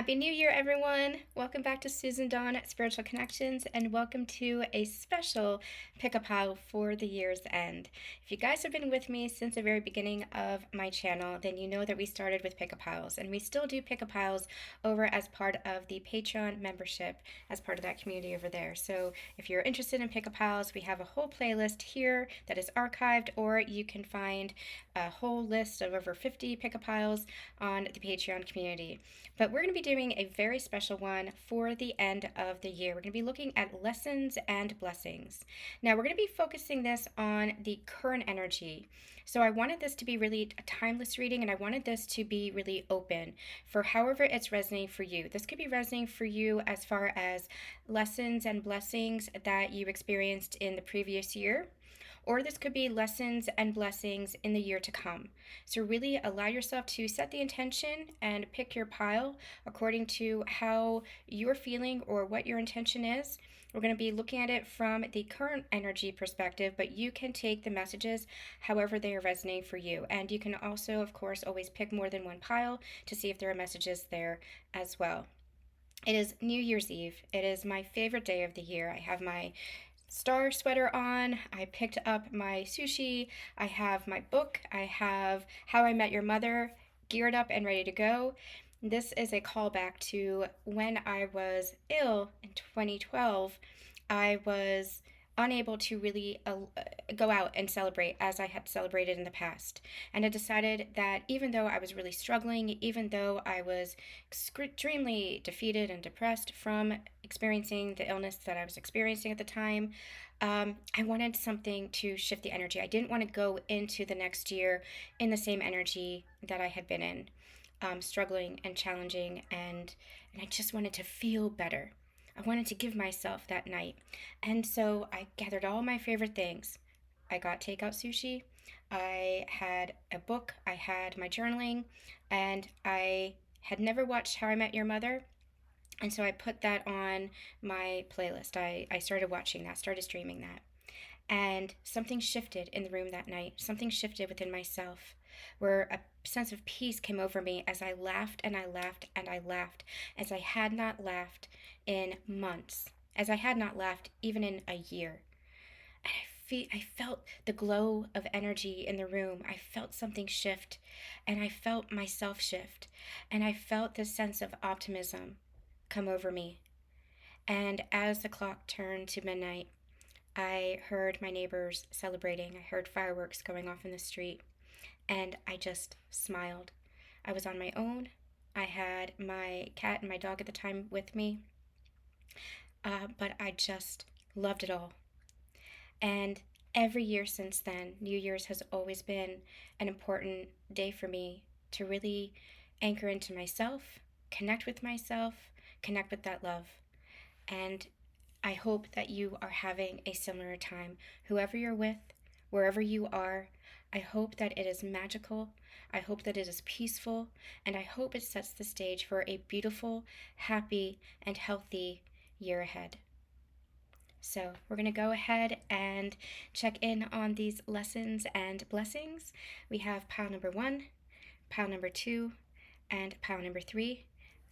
Happy New Year, everyone! Welcome back to Susan Dawn at Spiritual Connections, and welcome to a special pick-a pile for the year's end. If you guys have been with me since the very beginning of my channel, then you know that we started with pick-a piles, and we still do pick-a piles over as part of the Patreon membership, as part of that community over there. So if you're interested in pick-a piles, we have a whole playlist here that is archived, or you can find a whole list of over 50 pick-a piles on the Patreon community. But we're going to be doing a very special one for the end of the year. We're going to be looking at lessons and blessings. Now, we're going to be focusing this on the current energy. So I wanted this to be really a timeless reading, and I wanted this to be really open for however it's resonating for you. This could be resonating for you as far as lessons and blessings that you experienced in the previous year, or this could be lessons and blessings in the year to come. So really allow yourself to set the intention and pick your pile according to how you're feeling or what your intention is. We're going to be looking at it from the current energy perspective, but you can take the messages however they are resonating for you. And you can also, of course, always pick more than one pile to see if there are messages there as well. It is New Year's Eve. It is my favorite day of the year. I have my star sweater on. I picked up my sushi. I have my book. I have How I Met Your Mother geared up and ready to go. This is a callback to when I was ill in 2012. I was unable to really go out and celebrate as I had celebrated in the past. And I decided that even though I was really struggling, even though I was extremely defeated and depressed from experiencing the illness that I was experiencing at the time, I wanted something to shift the energy. I didn't want to go into the next year in the same energy that I had been in, struggling and challenging, and I just wanted to feel better. I wanted to give myself that night. And so I gathered all my favorite things. I got takeout sushi, I had a book, I had my journaling, and I had never watched How I Met Your Mother. And so I put that on my playlist. I started watching that, started streaming that. And something shifted in the room that night. Something shifted within myself, where a sense of peace came over me as I laughed and I laughed and I laughed, as I had not laughed in months, as I had not laughed even in a year. And I felt the glow of energy in the room. I felt something shift, and I felt myself shift, and I felt this sense of optimism come over me. And as the clock turned to midnight, I heard my neighbors celebrating. I heard fireworks going off in the street, and I just smiled. I was on my own. I had my cat and my dog at the time with me, but I just loved it all. And every year since then, New Year's has always been an important day for me to really anchor into myself, connect with myself, connect with that love. And I hope that you are having a similar time. Whoever you're with, wherever you are, I hope that it is magical. I hope that it is peaceful. And I hope it sets the stage for a beautiful, happy, and healthy year ahead. So we're going to go ahead and check in on these lessons and blessings. We have pile number 1, pile number 2, and pile number 3.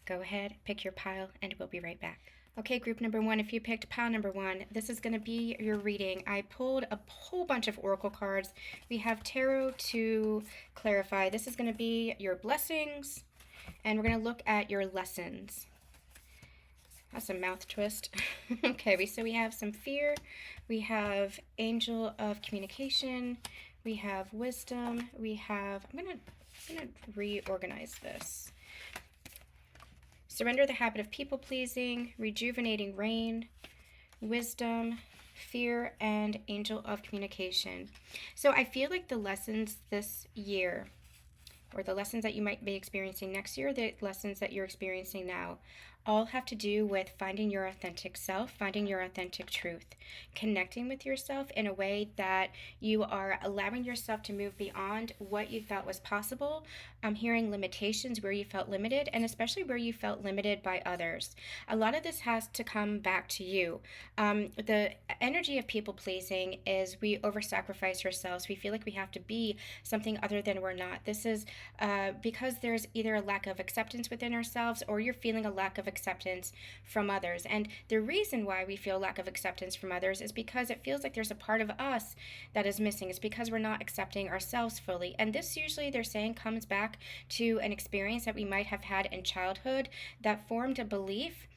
Go ahead, pick your pile, and we'll be right back. Okay, group number 1, if you picked pile number 1, this is going to be your reading. I pulled a whole bunch of oracle cards. We have tarot to clarify. This is going to be your blessings, and we're going to look at your lessons. That's a mouth twist. Okay, so we have some fear. We have angel of communication. We have wisdom. We have, I'm gonna reorganize this. Surrender the habit of people-pleasing, rejuvenating rain, wisdom, fear, and angel of communication. So I feel like the lessons this year, or the lessons that you might be experiencing next year, the lessons that you're experiencing now, all have to do with finding your authentic self, finding your authentic truth, connecting with yourself in a way that you are allowing yourself to move beyond what you felt was possible. Hearing limitations where you felt limited, and especially where you felt limited by others. A lot of this has to come back to you. The energy of people pleasing is we over sacrifice ourselves. We feel like we have to be something other than we're not. This is because there's either a lack of acceptance within ourselves, or you're feeling a lack of acceptance from others. And the reason why we feel lack of acceptance from others is because it feels like there's a part of us that is missing. It's because we're not accepting ourselves fully. And this usually, they're saying, comes back to an experience that we might have had in childhood that formed a belief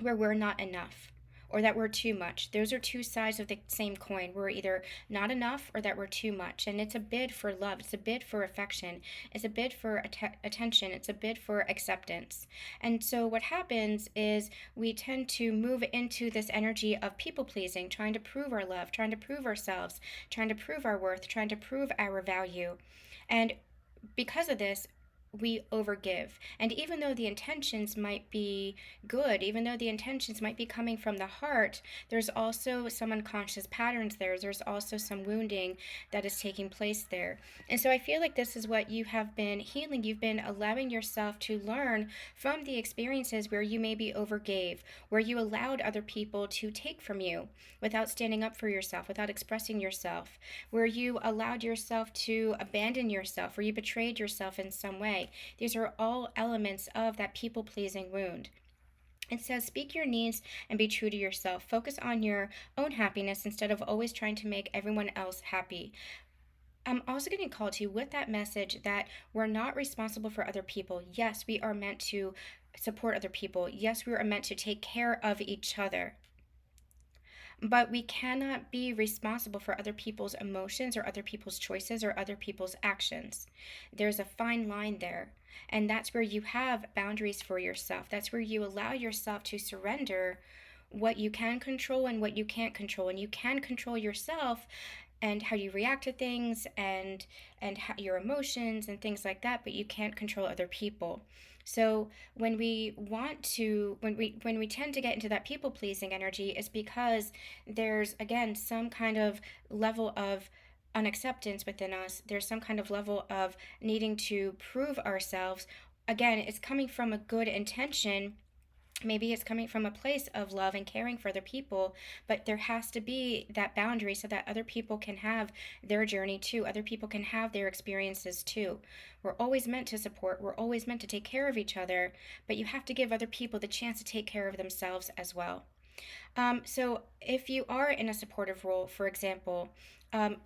where we're not enough, or that we're too much. Those are two sides of the same coin. We're either not enough or that we're too much. And it's a bid for love. It's a bid for affection. It's a bid for attention. It's a bid for acceptance. And so what happens is we tend to move into this energy of people pleasing, trying to prove our love, trying to prove ourselves, trying to prove our worth, trying to prove our value. And because of this, we overgive. And even though the intentions might be good, even though the intentions might be coming from the heart, there's also some unconscious patterns there. There's also some wounding that is taking place there. And so I feel like this is what you have been healing. You've been allowing yourself to learn from the experiences where you maybe overgave, where you allowed other people to take from you without standing up for yourself, without expressing yourself, where you allowed yourself to abandon yourself, where you betrayed yourself in some way. These are all elements of that people pleasing wound. It says, speak your needs and be true to yourself. Focus on your own happiness instead of always trying to make everyone else happy. I'm also getting called to with that message that we're not responsible for other people. Yes, we are meant to support other people. Yes, we are meant to take care of each other. But we cannot be responsible for other people's emotions or other people's choices or other people's actions. There's a fine line there. And that's where you have boundaries for yourself. That's where you allow yourself to surrender what you can control and what you can't control. And you can control yourself and how you react to things, and how, your emotions and things like that, but you can't control other people. So when we want to, when we tend to get into that people pleasing energy, is because there's again some kind of level of unacceptance within us. There's some kind of level of needing to prove ourselves. Again, it's coming from a good intention. Maybe it's coming from a place of love and caring for other people, but there has to be that boundary so that other people can have their journey too. Other people can have their experiences too. We're always meant to support, we're always meant to take care of each other, but you have to give other people the chance to take care of themselves as well. So if you are in a supportive role, for example,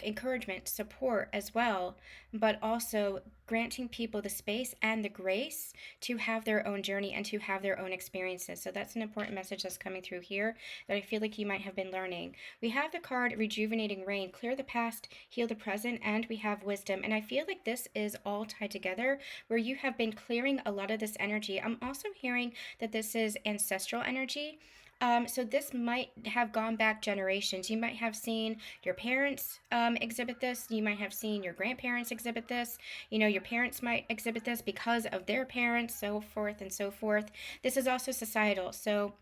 encouragement, support as well, but also granting people the space and the grace to have their own journey and to have their own experiences. So that's an important message that's coming through here that I feel like you might have been learning. We have the card Rejuvenating Rain, clear the past, heal the present, and we have wisdom. And I feel like this is all tied together where you have been clearing a lot of this energy. I'm also hearing that this is ancestral energy. So this might have gone back generations. You might have seen your parents exhibit this. You might have seen your grandparents exhibit this. You know, your parents might exhibit this because of their parents, so forth and so forth. This is also societal. So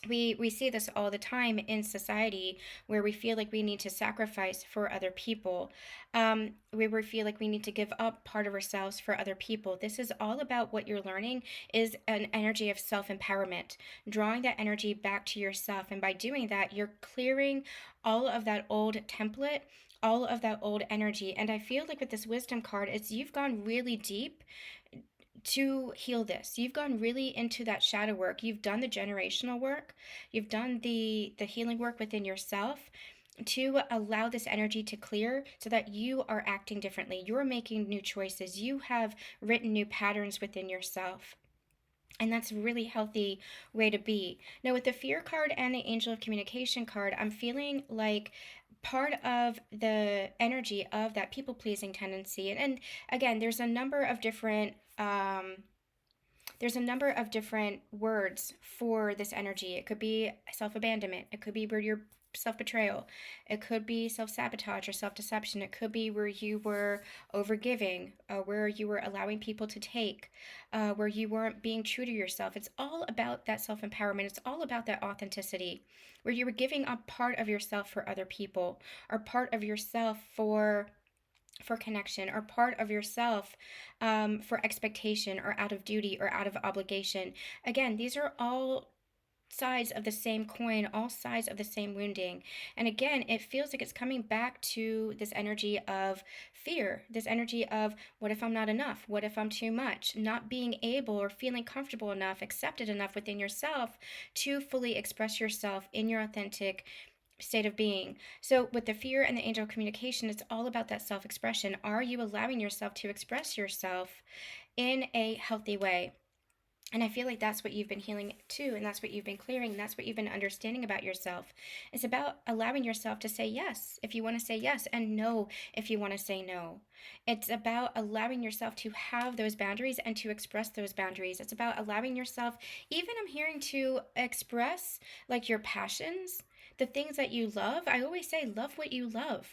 we see this all the time in society where we feel like we need to sacrifice for other people, where we feel like we need to give up part of ourselves for other people. This is all about what you're learning is an energy of self-empowerment, drawing that energy back to yourself. And by doing that, you're clearing all of that old template, all of that old energy. And I feel like with this wisdom card, it's you've gone really deep to heal this. You've gone really into that shadow work. You've done the generational work. You've done the healing work within yourself to allow this energy to clear so that you are acting differently. You're making new choices. You have written new patterns within yourself. And that's a really healthy way to be. Now, with the fear card and the angel of communication card, I'm feeling like part of the energy of that people pleasing tendency. And again, there's a number of different words for this energy. It could be self abandonment. It could be where you're self-betrayal. It could be self-sabotage or self-deception. It could be where you were overgiving, where you were allowing people to take, where you weren't being true to yourself. It's all about that self-empowerment. It's all about that authenticity, where you were giving up part of yourself for other people, or part of yourself for connection, or part of yourself for expectation, or out of duty, or out of obligation. Again, these are all sides of the same coin, all sides of the same wounding. And again, it feels like it's coming back to this energy of fear, this energy of what if I'm not enough? What if I'm too much? Not being able or feeling comfortable enough, accepted enough within yourself to fully express yourself in your authentic state of being. So with the fear and the angel communication, it's all about that self-expression. Are you allowing yourself to express yourself in a healthy way? And I feel like that's what you've been healing too, and that's what you've been clearing, and that's what you've been understanding about yourself. It's about allowing yourself to say yes if you want to say yes, and no if you want to say no. It's about allowing yourself to have those boundaries and to express those boundaries. It's about allowing yourself, even I'm hearing, to express like your passions, the things that you love. I always say, love what you love.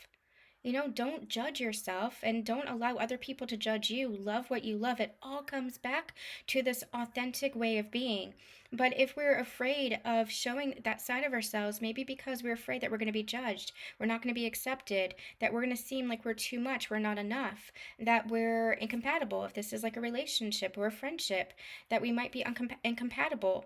Don't judge yourself and don't allow other people to judge you. Love what you love. It all comes back to this authentic way of being. But if we're afraid of showing that side of ourselves, maybe because we're afraid that we're going to be judged, we're not going to be accepted, that we're going to seem like we're too much, we're not enough, that we're incompatible, if this is like a relationship or a friendship, that we might be incompatible.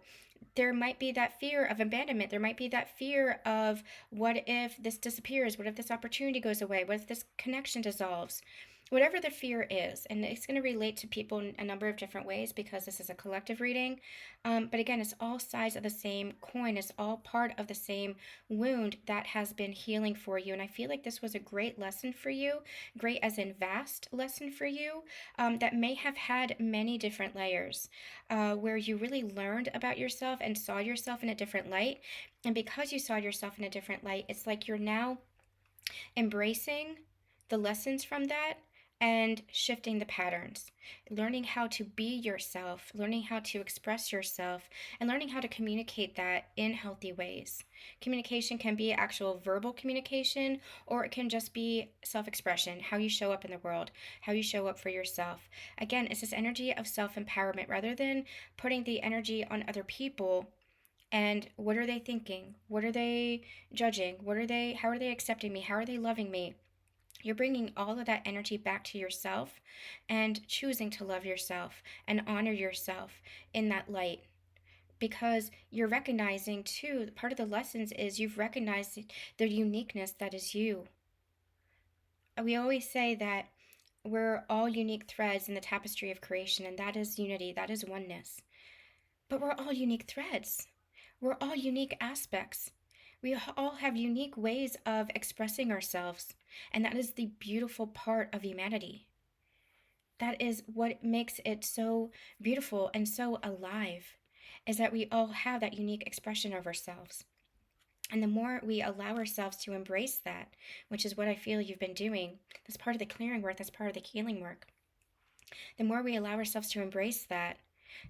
There might be that fear of abandonment. There might be that fear of, what if this disappears? What if this opportunity goes away? What if this connection dissolves? Whatever the fear is, and it's going to relate to people in a number of different ways because this is a collective reading. But again, it's all sides of the same coin. It's all part of the same wound that has been healing for you. And I feel like this was a great lesson for you, great as in vast lesson for you, that may have had many different layers, where you really learned about yourself and saw yourself in a different light. And because you saw yourself in a different light, it's like you're now embracing the lessons from that and shifting the patterns, learning how to be yourself, learning how to express yourself, and learning how to communicate that in healthy ways. Communication can be actual verbal communication, or it can just be self-expression, how you show up in the world, how you show up for yourself. Again, it's this energy of self-empowerment rather than putting the energy on other people. And what are they thinking? What are they judging? How are they accepting me? How are they loving me? You're bringing all of that energy back to yourself and choosing to love yourself and honor yourself in that light, because you're recognizing too, part of the lessons is you've recognized the uniqueness that is you. We always say that we're all unique threads in the tapestry of creation, and that is unity, that is oneness. But we're all unique threads. We're all unique aspects. We all have unique ways of expressing ourselves, and that is the beautiful part of humanity. That is what makes it so beautiful and so alive, is that we all have that unique expression of ourselves. And the more we allow ourselves to embrace that, which is what I feel you've been doing, that's part of the clearing work, that's part of the healing work. The more we allow ourselves to embrace that,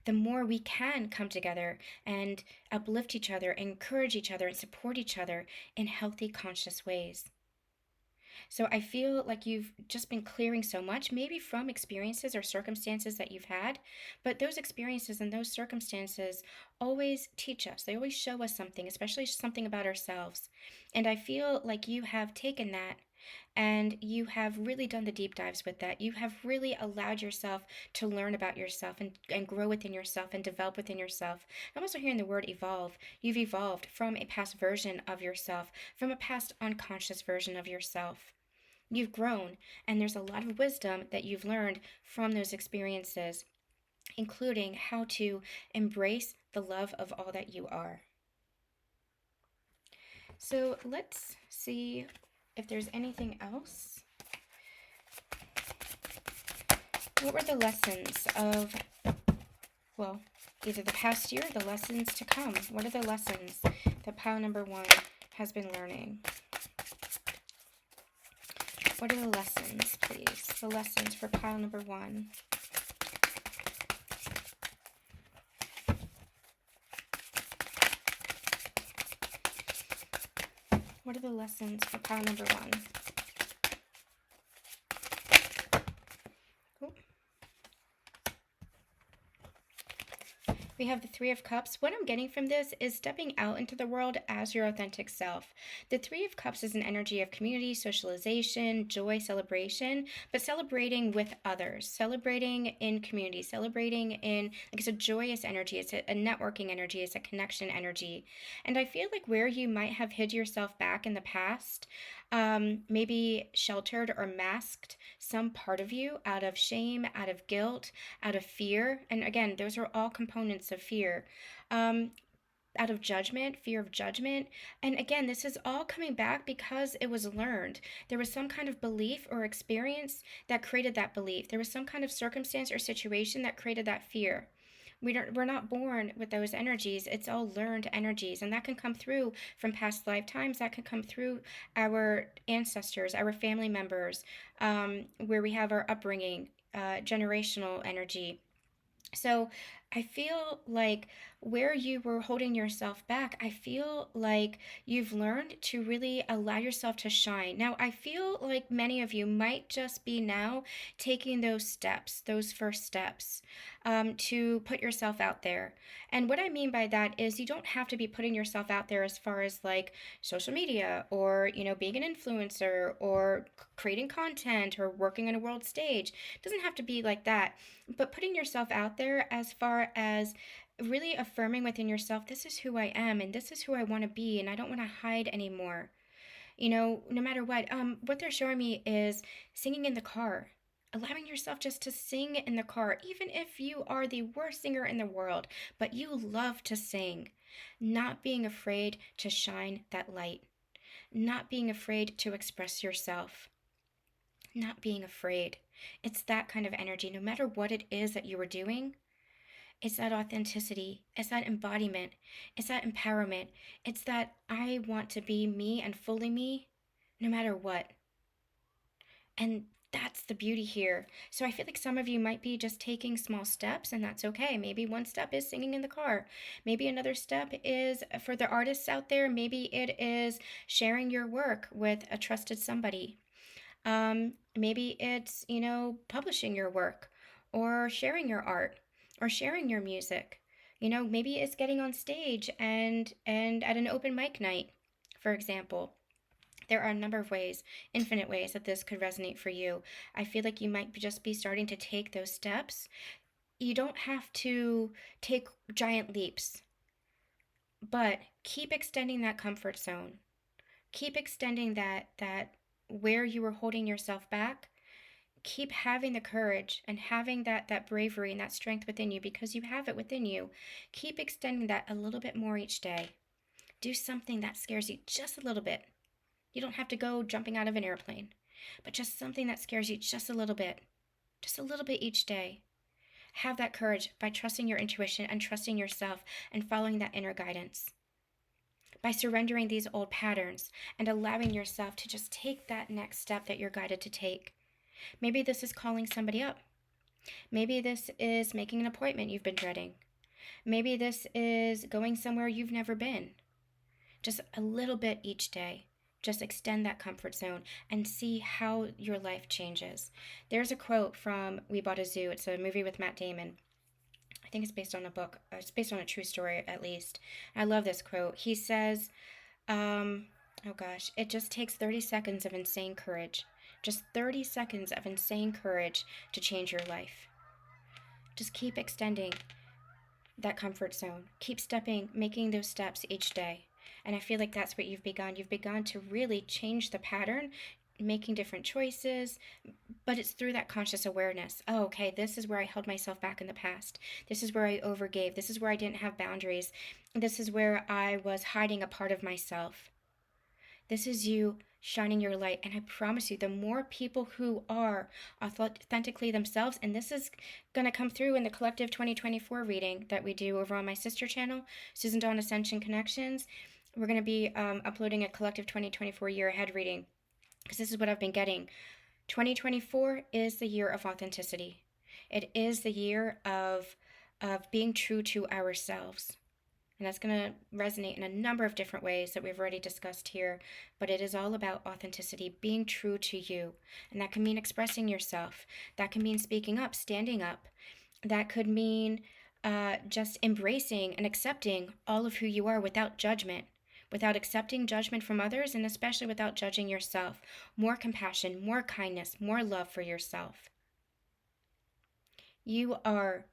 the more we can come together and uplift each other, encourage each other, and support each other in healthy, conscious ways. So I feel like you've just been clearing so much, maybe from experiences or circumstances that you've had, but those experiences and those circumstances always teach us. They always show us something, especially something about ourselves. And I feel like you have taken that and you have really done the deep dives with that. You have really allowed yourself to learn about yourself and grow within yourself and develop within yourself. I'm also hearing the word evolve. You've evolved from a past version of yourself, from a past unconscious version of yourself. You've grown, and there's a lot of wisdom that you've learned from those experiences, including how to embrace the love of all that you are. So let's see if there's anything else. What were the lessons of, well, either the past year or the lessons to come? What are the lessons that pile number 1 has been learning? What are the lessons, please? The lessons for pile number 1. What are the lessons for pile number 1? Cool. We have the Three of Cups. What I'm getting from this is stepping out into the world as your authentic self. The Three of Cups is an energy of community, socialization, joy, celebration, but celebrating with others, celebrating in community, celebrating in, like, it's a joyous energy, it's a networking energy, it's a connection energy. And I feel like where you might have hid yourself back in the past, maybe sheltered or masked some part of you out of shame, out of guilt, out of fear. And again, those are all components of fear. Um, Out of judgment, fear of judgment. And again, this is all coming back because it was learned. There was some kind of belief or experience that created that belief. There was some kind of circumstance or situation that created that fear. We're not born with those energies. It's all learned energies, and that can come through from past lifetimes. That can come through our ancestors, our family members, where we have our upbringing, generational energy. So I feel like where you were holding yourself back, I feel like you've learned to really allow yourself to shine. Now, I feel like many of you might just be now taking those steps, those first steps, to put yourself out there. And what I mean by that is you don't have to be putting yourself out there as far as like social media or, being an influencer or creating content or working on a world stage. It doesn't have to be like that, but putting yourself out there as far as really affirming within yourself, this is who I am and this is who I want to be, and I don't want to hide anymore. No matter what they're showing me is singing in the car, allowing yourself just to sing in the car, even if you are the worst singer in the world, but you love to sing. Not being afraid to shine that light, not being afraid to express yourself, not being afraid. It's that kind of energy. No matter what it is that you are doing, it's that authenticity, it's that embodiment, it's that empowerment, it's that I want to be me and fully me no matter what. And that's the beauty here. So I feel like some of you might be just taking small steps, and that's okay. Maybe one step is singing in the car. Maybe another step is, for the artists out there, maybe it is sharing your work with a trusted somebody. Maybe it's, publishing your work or sharing your art or sharing your music. Maybe it's getting on stage and at an open mic night, for example. There are a number of ways, infinite ways that this could resonate for you. I feel like you might just be starting to take those steps. You don't have to take giant leaps, but keep extending that comfort zone. Keep extending that where you were holding yourself back. Keep having the courage and having that bravery and that strength within you, because you have it within you. Keep extending that a little bit more each day. Do something that scares you just a little bit. You don't have to go jumping out of an airplane, but just something that scares you just a little bit each day. Have that courage by trusting your intuition and trusting yourself and following that inner guidance. By surrendering these old patterns and allowing yourself to just take that next step that you're guided to take. Maybe this is calling somebody up. Maybe this is making an appointment you've been dreading. Maybe this is going somewhere you've never been. Just a little bit each day. Just extend that comfort zone and see how your life changes. There's a quote from We Bought a Zoo. It's a movie with Matt Damon. I think it's based on a book. It's based on a true story, at least. I love this quote. He says, it just takes 30 seconds of insane courage. Just 30 seconds of insane courage to change your life. Just keep extending that comfort zone. Keep making those steps each day. And I feel like that's what you've begun. You've begun to really change the pattern, making different choices, but it's through that conscious awareness. Oh, okay, this is where I held myself back in the past. This is where I overgave. This is where I didn't have boundaries. This is where I was hiding a part of myself. This is you shining your light. And I promise you, the more people who are authentically themselves, and this is going to come through in the Collective 2024 reading that we do over on my sister channel, Susan Dawn Ascension Connections. We're going to be uploading a Collective 2024 year ahead reading, because this is what I've been getting. 2024 is the year of authenticity. It is the year of being true to ourselves. And that's going to resonate in a number of different ways that we've already discussed here. But it is all about authenticity, being true to you. And that can mean expressing yourself. That can mean speaking up, standing up. That could mean just embracing and accepting all of who you are without judgment, without accepting judgment from others, and especially without judging yourself. More compassion, more kindness, more love for yourself. You are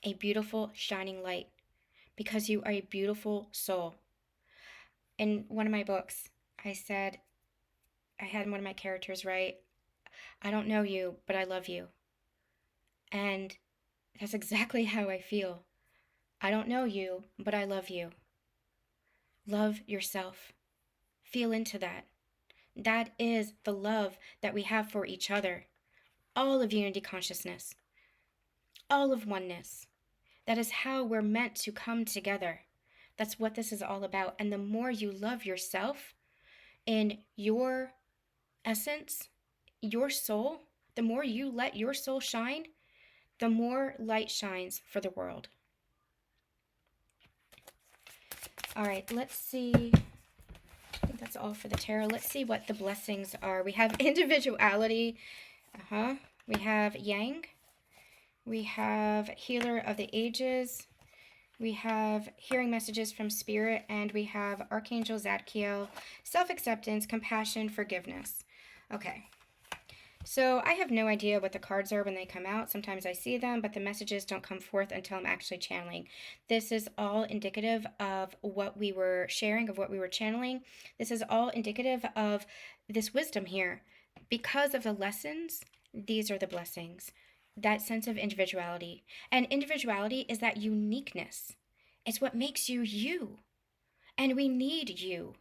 a beautiful, shining light because you are a beautiful soul. In one of my books, I had one of my characters write, I don't know you, but I love you. And that's exactly how I feel. I don't know you, but I love you. Love yourself. Feel into that. That is the love that we have for each other. All of unity consciousness. All of oneness. That is how we're meant to come together. That's what this is all about. And the more you love yourself in your essence, your soul, the more you let your soul shine, the more light shines for the world. All right, let's see. I think that's all for the tarot. Let's see what the blessings are. We have individuality. We have yang. We have healer of the ages. We have hearing messages from spirit. And we have Archangel Zadkiel, self-acceptance, compassion, forgiveness. Okay. So I have no idea what the cards are when they come out. Sometimes I see them, but the messages don't come forth until I'm actually channeling. This is all indicative of what we were sharing, of what we were channeling. This is all indicative of this wisdom here. Because of the lessons, these are the blessings. That sense of individuality. And individuality is that uniqueness. It's what makes you you. And we need you.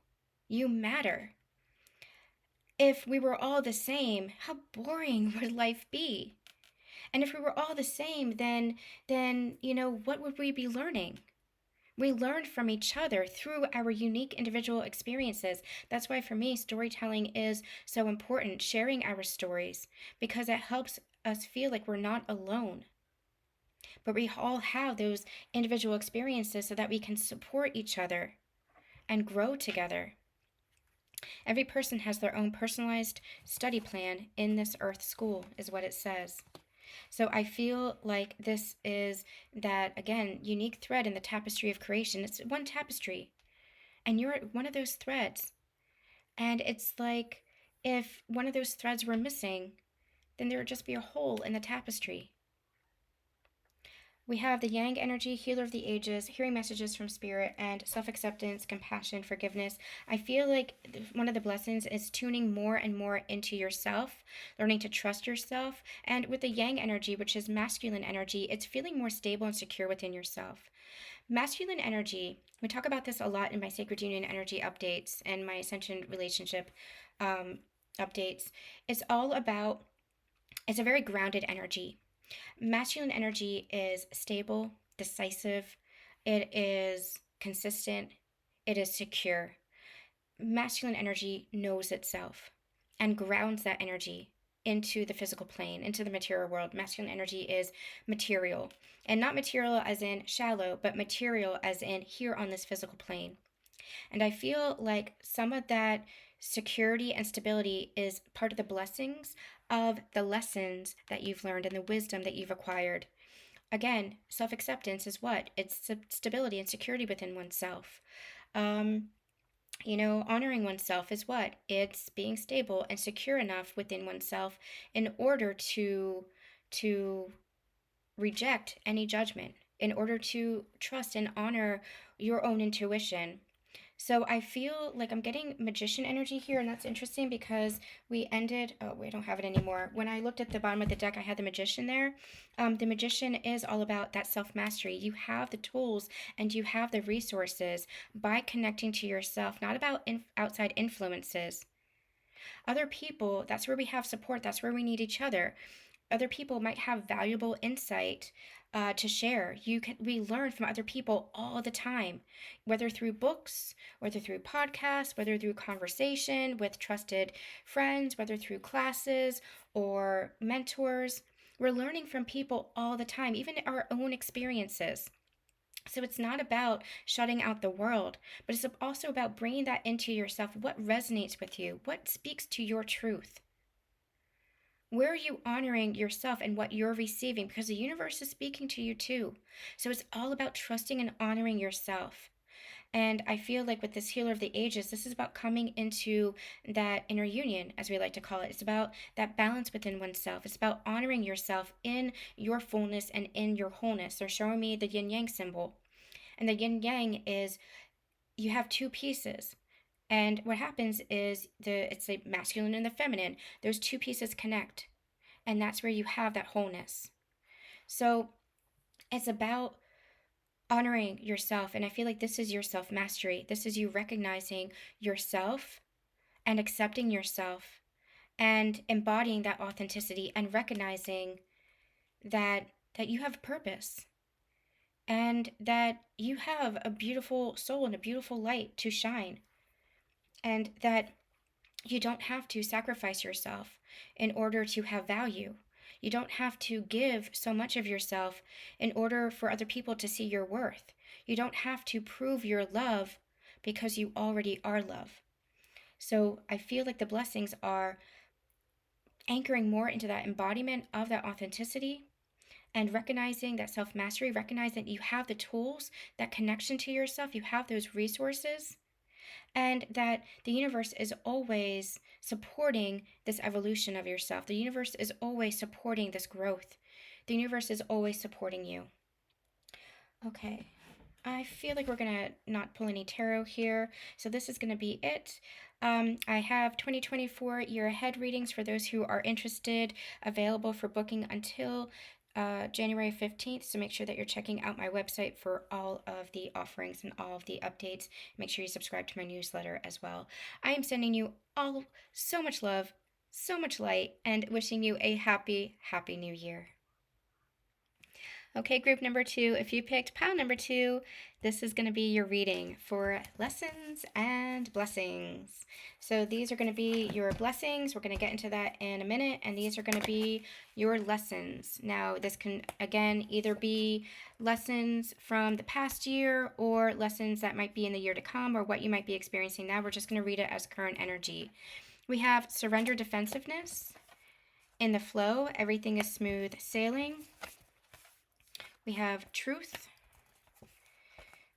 You matter. If we were all the same, how boring would life be? And if we were all the same, then what would we be learning? We learn from each other through our unique individual experiences. That's why for me, storytelling is so important, sharing our stories, because it helps us feel like we're not alone. But we all have those individual experiences so that we can support each other and grow together. Every person has their own personalized study plan in this earth school, is what it says. So I feel like this is that, again, unique thread in the tapestry of creation. It's one tapestry, and you're one of those threads. And it's like if one of those threads were missing, then there would just be a hole in the tapestry. We have the Yang energy, healer of the ages, hearing messages from spirit, and self-acceptance, compassion, forgiveness. I feel like one of the blessings is tuning more and more into yourself, learning to trust yourself. And with the Yang energy, which is masculine energy, it's feeling more stable and secure within yourself. Masculine energy, we talk about this a lot in my Sacred Union energy updates and my Ascension relationship updates. It's a very grounded energy. Masculine energy is stable, decisive, it is consistent, it is secure. Masculine energy knows itself and grounds that energy into the physical plane, into the material world. Masculine energy is material, and not material as in shallow, but material as in here on this physical plane. And I feel like some of that security and stability is part of the blessings of the lessons that you've learned and the wisdom that you've acquired. Again, self-acceptance is what? It's stability and security within oneself. Honoring oneself is what? It's being stable and secure enough within oneself in order to reject any judgment, in order to trust and honor your own intuition. So I feel like I'm getting magician energy here, and that's interesting because we don't have it anymore. When I looked at the bottom of the deck, I had the magician there. The magician is all about that self-mastery. You have the tools and you have the resources by connecting to yourself, not about outside influences. Other people, that's where we have support. That's where we need each other. Other people might have valuable insight to share. We learn from other people all the time, whether through books, whether through podcasts, whether through conversation with trusted friends, whether through classes or mentors. We're learning from people all the time, even our own experiences. So it's not about shutting out the world, but it's also about bringing that into yourself. What resonates with you? What speaks to your truth? Where are you honoring yourself and what you're receiving? Because the universe is speaking to you too. So it's all about trusting and honoring yourself. And I feel like with this healer of the ages, this is about coming into that inner union, as we like to call it. It's about that balance within oneself. It's about honoring yourself in your fullness and in your wholeness. They're showing me the yin yang symbol. And the yin yang is you have two pieces. And what happens is it's the masculine and the feminine. Those two pieces connect. And that's where you have that wholeness. So it's about honoring yourself. And I feel like this is your self mastery. This is you recognizing yourself and accepting yourself and embodying that authenticity and recognizing that you have purpose and that you have a beautiful soul and a beautiful light to shine, and that you don't have to sacrifice yourself in order to have value. You don't have to give so much of yourself in order for other people to see your worth. You don't have to prove your love because you already are love. So I feel like the blessings are anchoring more into that embodiment of that authenticity and recognizing that self mastery, recognizing that you have the tools, that connection to yourself, you have those resources, and that the universe is always supporting this evolution of yourself. The universe is always supporting this growth. The universe is always supporting you. Okay. I feel like we're going to not pull any tarot here. So this is going to be it. I have 2024 year ahead readings for those who are interested, available for booking until January 15th. So make sure that you're checking out my website for all of the offerings and all of the updates. Make sure you subscribe to my newsletter as well. I am sending you all so much love, so much light, and wishing you a happy, happy new year. Okay, group number 2, if you picked pile number 2, this is going to be your reading for lessons and blessings. So these are going to be your blessings. We're going to get into that in a minute. And these are going to be your lessons. Now, this can, again, either be lessons from the past year or lessons that might be in the year to come or what you might be experiencing now. We're just going to read it as current energy. We have surrender defensiveness. In the flow, everything is smooth sailing. We have truth.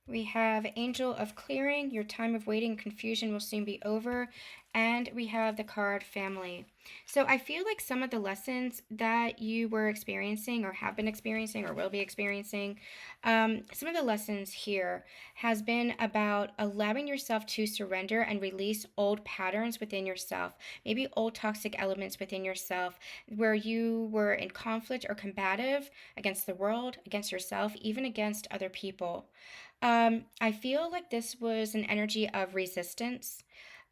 We have angel of clearing. Your time of waiting and confusion will soon be over. And we have the card family. So I feel like some of the lessons that you were experiencing or have been experiencing or will be experiencing, some of the lessons here has been about allowing yourself to surrender and release old patterns within yourself, maybe old toxic elements within yourself where you were in conflict or combative against the world, against yourself, even against other people. I feel like this was an energy of resistance.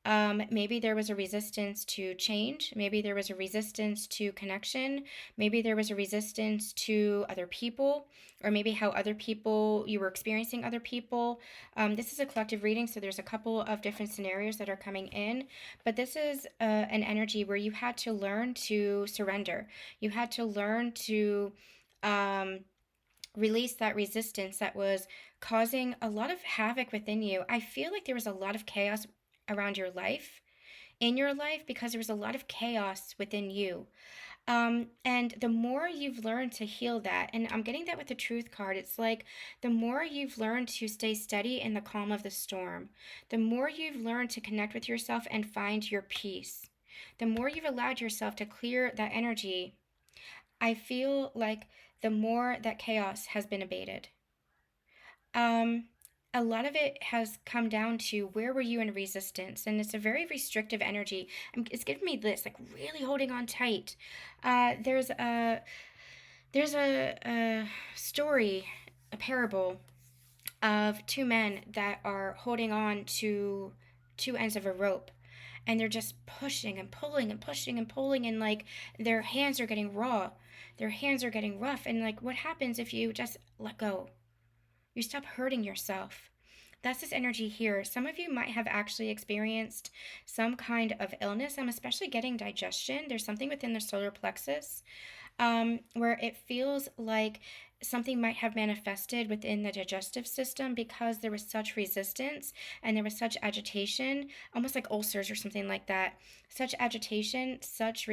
Maybe there was a resistance to change. Maybe there was a resistance to connection. Maybe there was a resistance to other people, or maybe how other people, you were experiencing other people. This is a collective reading, so there's a couple of different scenarios that are coming in, but this is an energy where you had to learn to surrender. You had to learn to release that resistance that was causing a lot of havoc within you. I feel like there was a lot of chaos around your life, in your life, because there was a lot of chaos within you. And the more you've learned to heal that, and I'm getting that with the truth card, it's like the more you've learned to stay steady in the calm of the storm, the more you've learned to connect with yourself and find your peace, the more you've allowed yourself to clear that energy, I feel like the more that chaos has been abated. A lot of it has come down to where were you in resistance, and it's a very restrictive energy. It's giving me this, like really holding on tight. There's a story, a parable of two men that are holding on to two ends of a rope, and they're just pushing and pulling and pushing and pulling, and like their hands are getting raw, their hands are getting rough, and like what happens if you just let go? You stop hurting yourself. That's this energy here. Some of you might have actually experienced some kind of illness. I'm especially getting digestion. There's something within the solar plexus where it feels like something might have manifested within the digestive system because there was such resistance and there was such agitation, almost like ulcers or something like that. Such agitation, such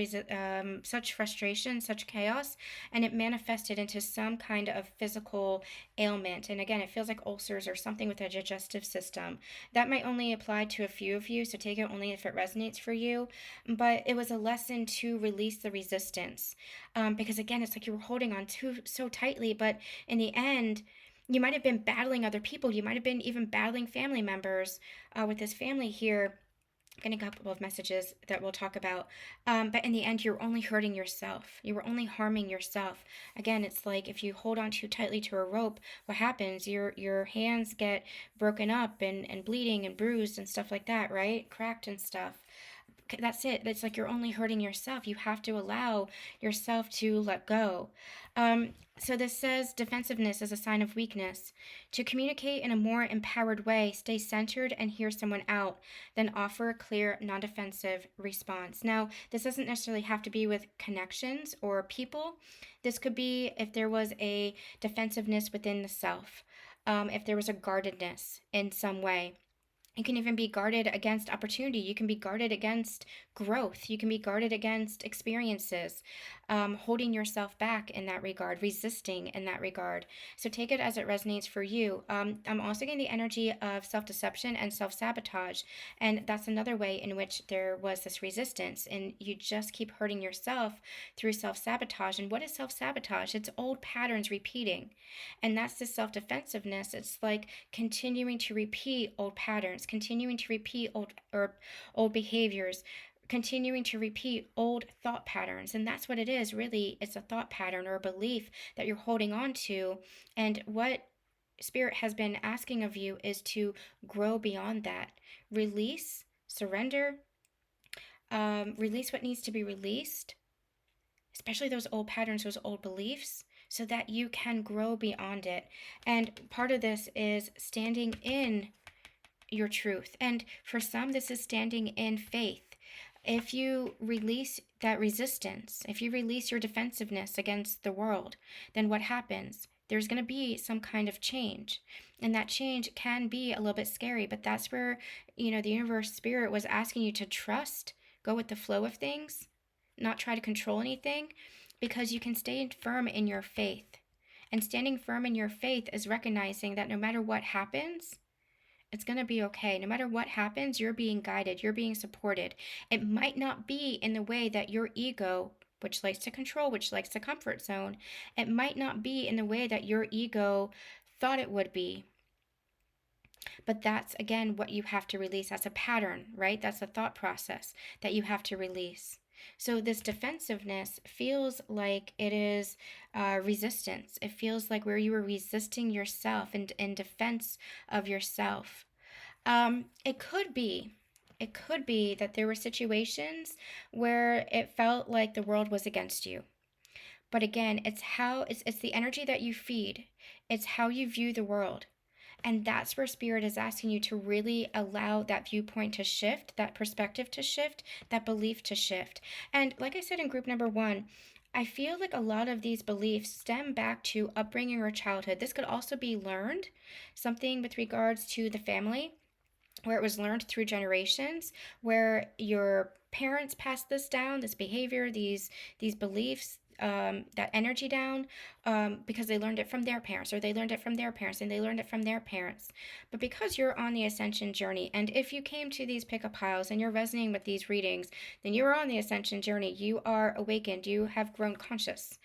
frustration, such chaos, and it manifested into some kind of physical ailment. And again, it feels like ulcers or something with the digestive system. That might only apply to a few of you, so take it only if it resonates for you. But it was a lesson to release the resistance, because again, it's like you were holding on too so tightly, but in the end, you might have been battling other people. You might have been even battling family members. With this family here, getting a couple of messages that we'll talk about. But in the end, you're only hurting yourself. You were only harming yourself. Again, it's like if you hold on too tightly to a rope, what happens? Your hands get broken up and bleeding and bruised and stuff like that, right? Cracked and stuff. That's it. It's like you're only hurting yourself. You have to allow yourself to let go. So this says defensiveness is a sign of weakness. To communicate in a more empowered way, stay centered and hear someone out, then offer a clear, non-defensive response. Now, this doesn't necessarily have to be with connections or people. This could be if there was a defensiveness within the self, if there was a guardedness in some way. You can even be guarded against opportunity. You can be guarded against growth. You can be guarded against experiences, holding yourself back in that regard, resisting in that regard. So take it as it resonates for you. I'm also getting the energy of self-deception and self-sabotage. And that's another way in which there was this resistance. And you just keep hurting yourself through self-sabotage. And what is self-sabotage? It's old patterns repeating. And that's the self-defensiveness. It's like continuing to repeat old patterns, continuing to repeat old behaviors, continuing to repeat old thought patterns. And that's what it is, really. It's a thought pattern or a belief that you're holding on to. And what Spirit has been asking of you is to grow beyond that. Release, surrender, release what needs to be released, especially those old patterns, those old beliefs, so that you can grow beyond it. And part of this is standing in your truth. And for some, this is standing in faith. If you release that resistance, if you release your defensiveness against the world, then what happens? There's going to be some kind of change. And that change can be a little bit scary, but that's where, the universe spirit was asking you to trust, go with the flow of things, not try to control anything, because you can stay firm in your faith. And standing firm in your faith is recognizing that no matter what happens, it's going to be okay. No matter what happens, you're being guided, you're being supported. It might not be in the way that your ego, which likes to control, which likes the comfort zone, it might not be in the way that your ego thought it would be. But that's, again, what you have to release. That's a pattern, right? That's a thought process that you have to release. So this defensiveness feels like it is resistance. It feels like where you were resisting yourself and in defense of yourself. It could be that there were situations where it felt like the world was against you. But again, it's the energy that you feed. It's how you view the world. And that's where Spirit is asking you to really allow that viewpoint to shift, that perspective to shift, that belief to shift. And like I said in group number 1, I feel like a lot of these beliefs stem back to upbringing or childhood. This could also be learned, something with regards to the family, where it was learned through generations, where your parents passed this down, this behavior, these beliefs, that energy down, because they learned it from their parents, or they learned it from their parents, and they learned it from their parents. But because you're on the ascension journey, and if you came to these pick-up piles and you're resonating with these readings, then you are on the ascension journey. You are awakened. You have grown conscious.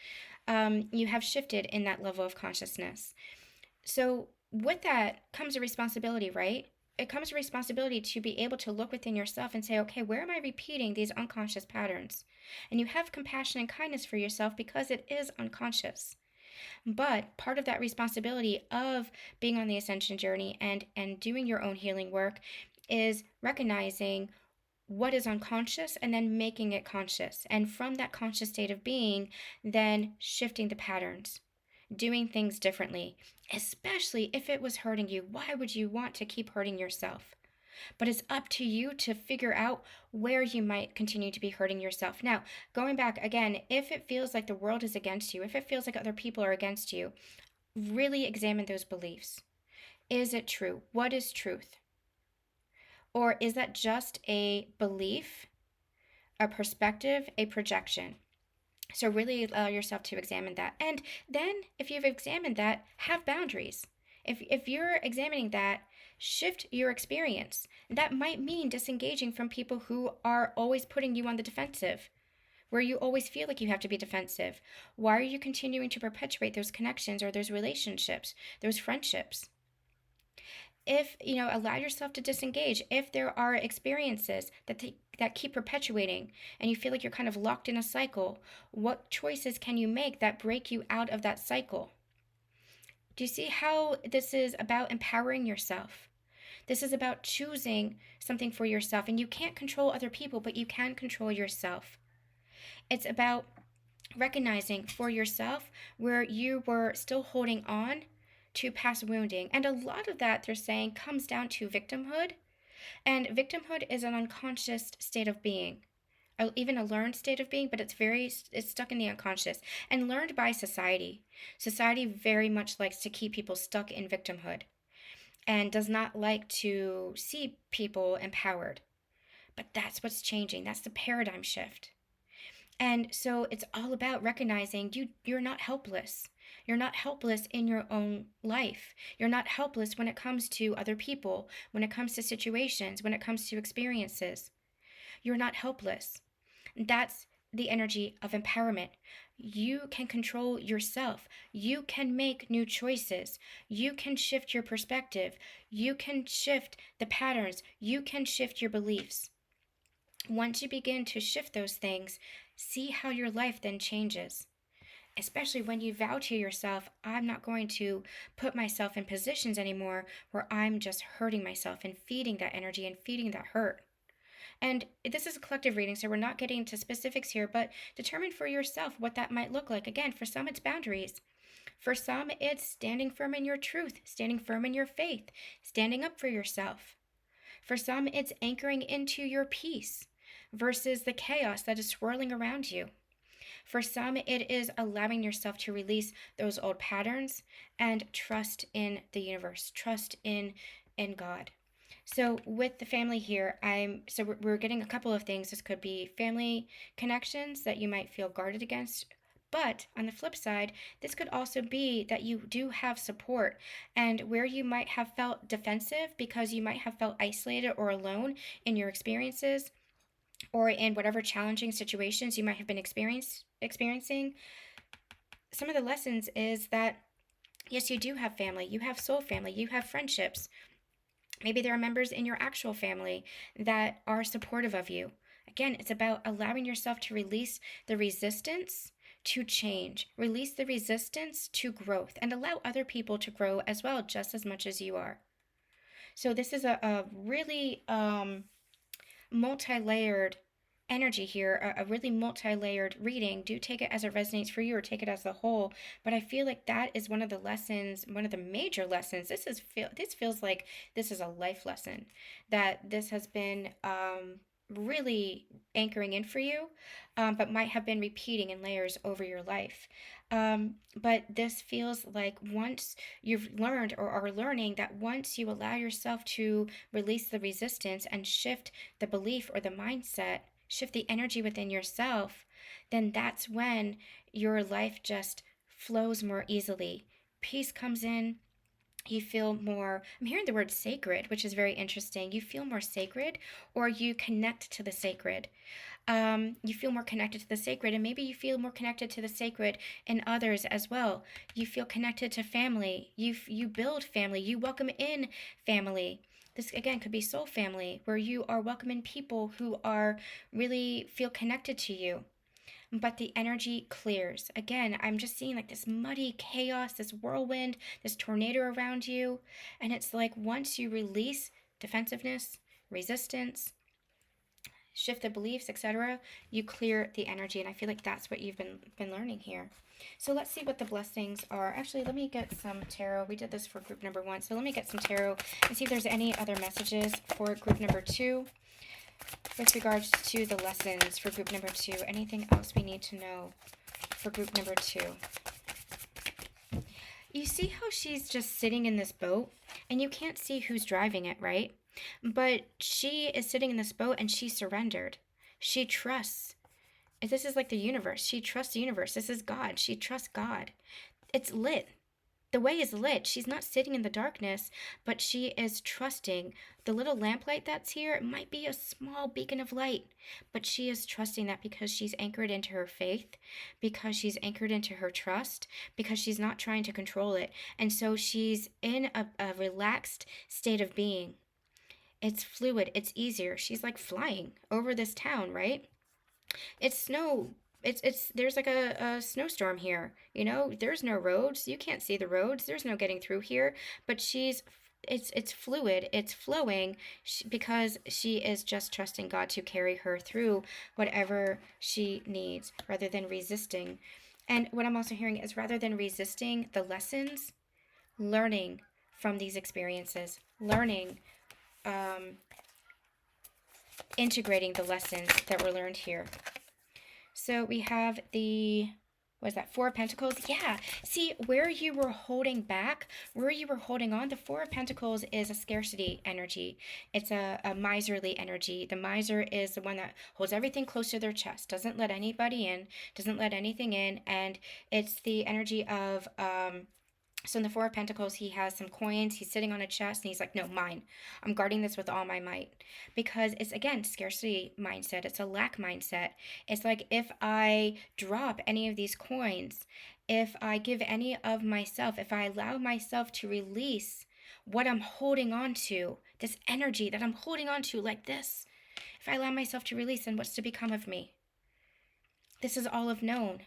You have shifted in that level of consciousness. So with that comes a responsibility, right? It comes a responsibility to be able to look within yourself and say, okay, where am I repeating these unconscious patterns? And you have compassion and kindness for yourself because it is unconscious. But part of that responsibility of being on the ascension journey and doing your own healing work is recognizing what is unconscious and then making it conscious. And from that conscious state of being, then shifting the patterns, doing things differently, especially if it was hurting you. Why would you want to keep hurting yourself? But it's up to you to figure out where you might continue to be hurting yourself. Now, going back again, if it feels like the world is against you, if it feels like other people are against you, really examine those beliefs. Is it true? What is truth? Or is that just a belief, a perspective, a projection? So really allow yourself to examine that. And then if you've examined that, have boundaries. If you're examining that, shift your experience. That might mean disengaging from people who are always putting you on the defensive, where you always feel like you have to be defensive. Why are you continuing to perpetuate those connections or those relationships, those friendships? If allow yourself to disengage. If there are experiences that keep perpetuating and you feel like you're kind of locked in a cycle, what choices can you make that break you out of that cycle? Do you see how this is about empowering yourself? This is about choosing something for yourself. And you can't control other people, but you can control yourself. It's about recognizing for yourself where you were still holding on to past wounding. And a lot of that, they're saying, comes down to victimhood. And victimhood is an unconscious state of being, even a learned state of being, but it's stuck in the unconscious and learned by society. Society very much likes to keep people stuck in victimhood and does not like to see people empowered. But that's what's changing. That's the paradigm shift. And so it's all about recognizing you're not helpless. You're not helpless in your own life. You're not helpless when it comes to other people, when it comes to situations, when it comes to experiences. You're not helpless. That's the energy of empowerment. You can control yourself. You can make new choices. You can shift your perspective. You can shift the patterns. You can shift your beliefs. Once you begin to shift those things, see how your life then changes. Especially when you vow to yourself, I'm not going to put myself in positions anymore where I'm just hurting myself and feeding that energy and feeding that hurt. And this is a collective reading, so we're not getting into specifics here, but determine for yourself what that might look like. Again, for some, it's boundaries. For some, it's standing firm in your truth, standing firm in your faith, standing up for yourself. For some, it's anchoring into your peace versus the chaos that is swirling around you. For some, it is allowing yourself to release those old patterns and trust in the universe, trust in God. So with the family here, we're getting a couple of things. This could be family connections that you might feel guarded against. But on the flip side, this could also be that you do have support, and where you might have felt defensive because you might have felt isolated or alone in your experiences or in whatever challenging situations you might have been experiencing. Some of the lessons is that, yes, you do have family, you have soul family, you have friendships. Maybe there are members in your actual family that are supportive of you. Again, it's about allowing yourself to release the resistance to change, release the resistance to growth, and allow other people to grow as well, just as much as you are. So this is a really multi-layered energy here, a really multi-layered reading. Do take it as it resonates for you or take it as a whole, but I feel like that is one of the lessons, one of the major lessons. This feels like this is a life lesson, that this has been really anchoring in for you, but might have been repeating in layers over your life. But this feels like once you've learned or are learning that once you allow yourself to release the resistance and shift the belief or the mindset, shift the energy within yourself, then that's when your life just flows more easily. Peace comes in. You feel more, I'm hearing the word sacred, which is very interesting. You feel more sacred, or you connect to the sacred. You feel more connected to the sacred, and maybe you feel more connected to the sacred in others as well. You feel connected to family. You build family. You welcome in family. This, again, could be soul family, where you are welcoming people who are really feel connected to you. But the energy clears. Again, I'm just seeing like this muddy chaos, this whirlwind, this tornado around you. And it's like once you release defensiveness, resistance, shift the beliefs, etc., you clear the energy. And I feel like that's what you've been learning here. So let's see what the blessings are. Actually, let me get some tarot. We did this for group number 1, so let me get some tarot and see if there's any other messages for group number 2 with regards to the lessons for group number 2. Anything else we need to know for group number 2? You see how she's just sitting in this boat and you can't see who's driving it, right? But she is sitting in this boat and she surrendered. She trusts. This is like the universe. She trusts the universe. This is God. She trusts God. It's lit. The way is lit. She's not sitting in the darkness, but she is trusting. The little lamplight that's here might be a small beacon of light, but she is trusting that because she's anchored into her faith, because she's anchored into her trust, because she's not trying to control it. And so she's in a relaxed state of being. It's fluid. It's easier. She's like flying over this town, right? It's snow. It's there's like a snowstorm here. There's no roads. You can't see the roads. There's no getting through here. But it's fluid. It's flowing because she is just trusting God to carry her through whatever she needs rather than resisting. And what I'm also hearing is rather than resisting the lessons, learning from these experiences, learning, integrating the lessons that were learned here. So we have Four of Pentacles? Yeah. See, where you were holding back, where you were holding on, the Four of Pentacles is a scarcity energy. It's a miserly energy. The miser is the one that holds everything close to their chest, doesn't let anybody in, doesn't let anything in, and it's the energy of... So in the Four of Pentacles, he has some coins. He's sitting on a chest, and he's like, no, mine. I'm guarding this with all my might. Because it's, again, scarcity mindset. It's a lack mindset. It's like, if I drop any of these coins, if I give any of myself, if I allow myself to release what I'm holding on to, this energy that I'm holding on to like this, if I allow myself to release, then what's to become of me? This is all I've known.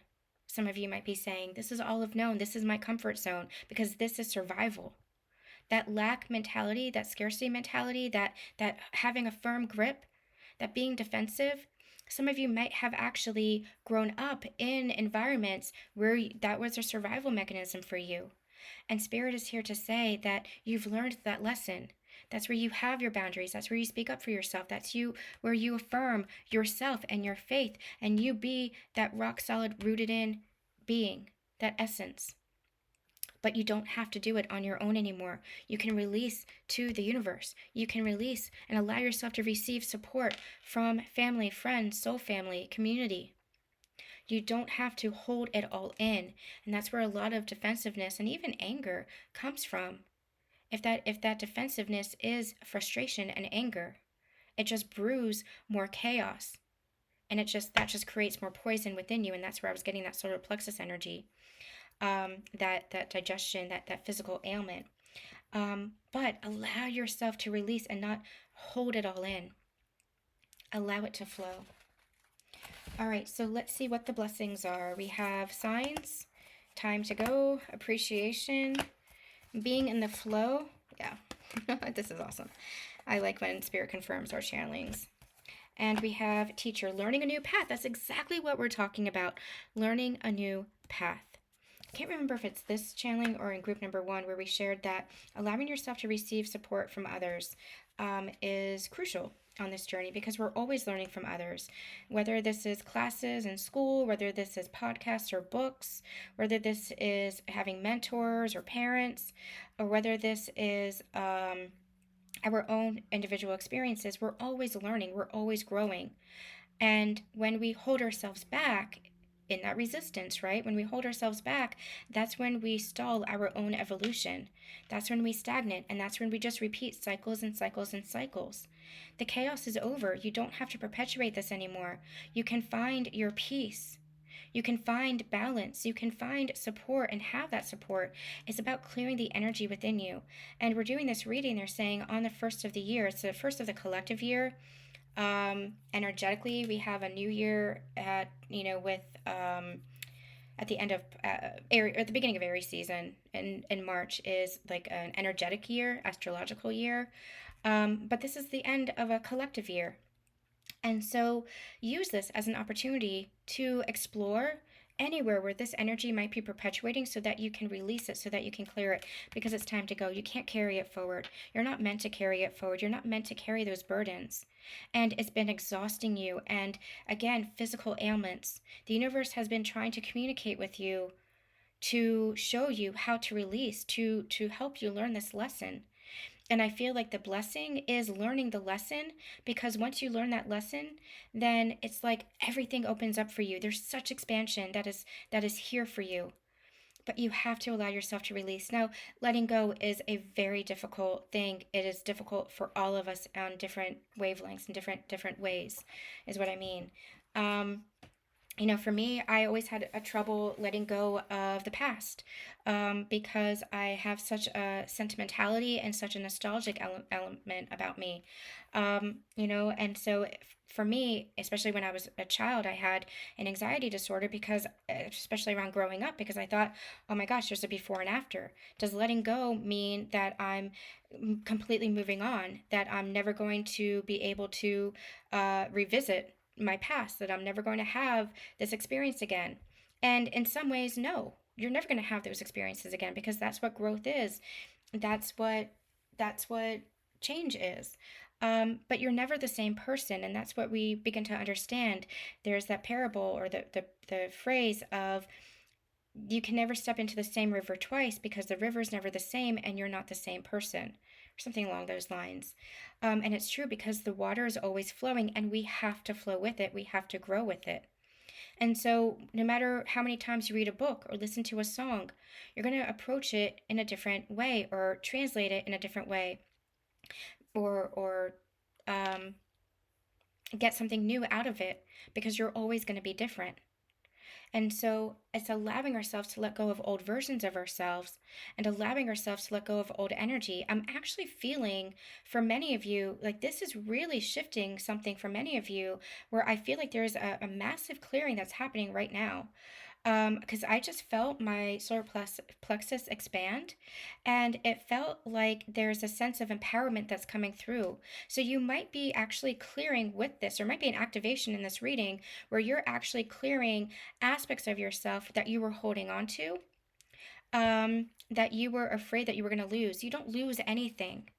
Some of you might be saying, this is all I've known. This is my comfort zone, because this is survival. That lack mentality, that scarcity mentality, that having a firm grip, that being defensive, some of you might have actually grown up in environments where that was a survival mechanism for you. And Spirit is here to say that you've learned that lesson. That's where you have your boundaries. That's where you speak up for yourself. That's where you affirm yourself and your faith, and you be that rock solid, rooted in being, that essence. But you don't have to do it on your own anymore. You can release to the universe. You can release and allow yourself to receive support from family, friends, soul family, community. You don't have to hold it all in. And that's where a lot of defensiveness and even anger comes from. If that defensiveness is frustration and anger, it just brews more chaos. And that just creates more poison within you. And that's where I was getting that solar plexus energy, that digestion, that physical ailment. But allow yourself to release and not hold it all in. Allow it to flow. All right, so let's see what the blessings are. We have signs, time to go, appreciation, being in the flow. Yeah, this is awesome. I like when Spirit confirms our channelings. And we have teacher, learning a new path. That's exactly what we're talking about, learning a new path. I can't remember if it's this channeling or in group number 1 where we shared that allowing yourself to receive support from others is crucial on this journey, because we're always learning from others, whether this is classes in school, whether this is podcasts or books, whether this is having mentors or parents, or whether this is our own individual experiences. We're always learning, we're always growing. And when we hold ourselves back in that resistance, right? When we hold ourselves back, that's when we stall our own evolution. That's when we stagnate, and that's when we just repeat cycles and cycles and cycles. The chaos is over. You don't have to perpetuate this anymore. You can find your peace. You can find balance. You can find support and have that support. It's about clearing the energy within you. And we're doing this reading, they're saying, on the first of the year. It's the first of the collective year. Energetically, we have a new year at the end of at the beginning of Aries season, and in March is like an energetic year, astrological year. But this is the end of a collective year. And so use this as an opportunity to explore anywhere where this energy might be perpetuating so that you can release it, so that you can clear it, because it's time to go. You can't carry it forward. You're not meant to carry it forward. You're not meant to carry those burdens. And it's been exhausting you. And again, physical ailments. The universe has been trying to communicate with you to show you how to release, to help you learn this lesson. And I feel like the blessing is learning the lesson, because once you learn that lesson, then it's like everything opens up for you. There's such expansion that is here for you. But you have to allow yourself to release. Now, letting go is a very difficult thing. It is difficult for all of us on different wavelengths and different ways, is what I mean. Um, for me, I always had a trouble letting go of the past, because I have such a sentimentality and such a nostalgic element about me. And so for me, especially when I was a child, I had an anxiety disorder because, especially around growing up, because I thought, oh my gosh, there's a before and after. Does letting go mean that I'm completely moving on, that I'm never going to be able to revisit my past, that I'm never going to have this experience again? And in some ways, no, you're never going to have those experiences again, because that's what growth is. That's what change is. But you're never the same person, and that's what we begin to understand. There's that parable, or the phrase of, you can never step into the same river twice, because the river is never the same and you're not the same person, or something along those lines. And it's true, because the water is always flowing and we have to flow with it. We have to grow with it. And so, no matter how many times you read a book or listen to a song, you're going to approach it in a different way, or translate it in a different way, or um, get something new out of it, because you're always going to be different. And so it's allowing ourselves to let go of old versions of ourselves, and allowing ourselves to let go of old energy. I'm actually feeling, for many of you, like this is really shifting something for many of you, where I feel like there's a massive clearing that's happening right now. Because I just felt my solar plexus expand, and it felt like there's a sense of empowerment that's coming through. So you might be actually clearing with this, or might be an activation in this reading where you're actually clearing aspects of yourself that you were holding on to, that you were afraid that you were going to lose. You don't lose anything.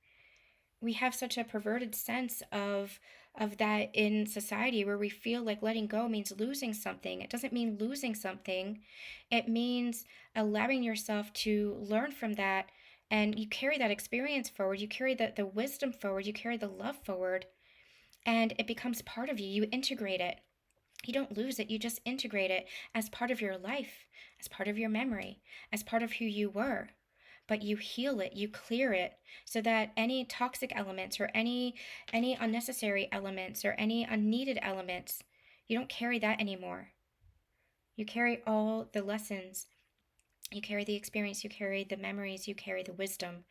We have such a perverted sense of that in society, where we feel like letting go means losing something. It doesn't mean losing something. It means allowing yourself to learn from that, and you carry that experience forward. You carry the wisdom forward. You carry the love forward, and it becomes part of you. You integrate it. You don't lose it. You just integrate it as part of your life, as part of your memory, as part of who you were. But you heal it, you clear it, so that any toxic elements, or any unnecessary elements, or any unneeded elements, you don't carry that anymore. You carry all the lessons. You carry the experience, you carry the memories, you carry the wisdom,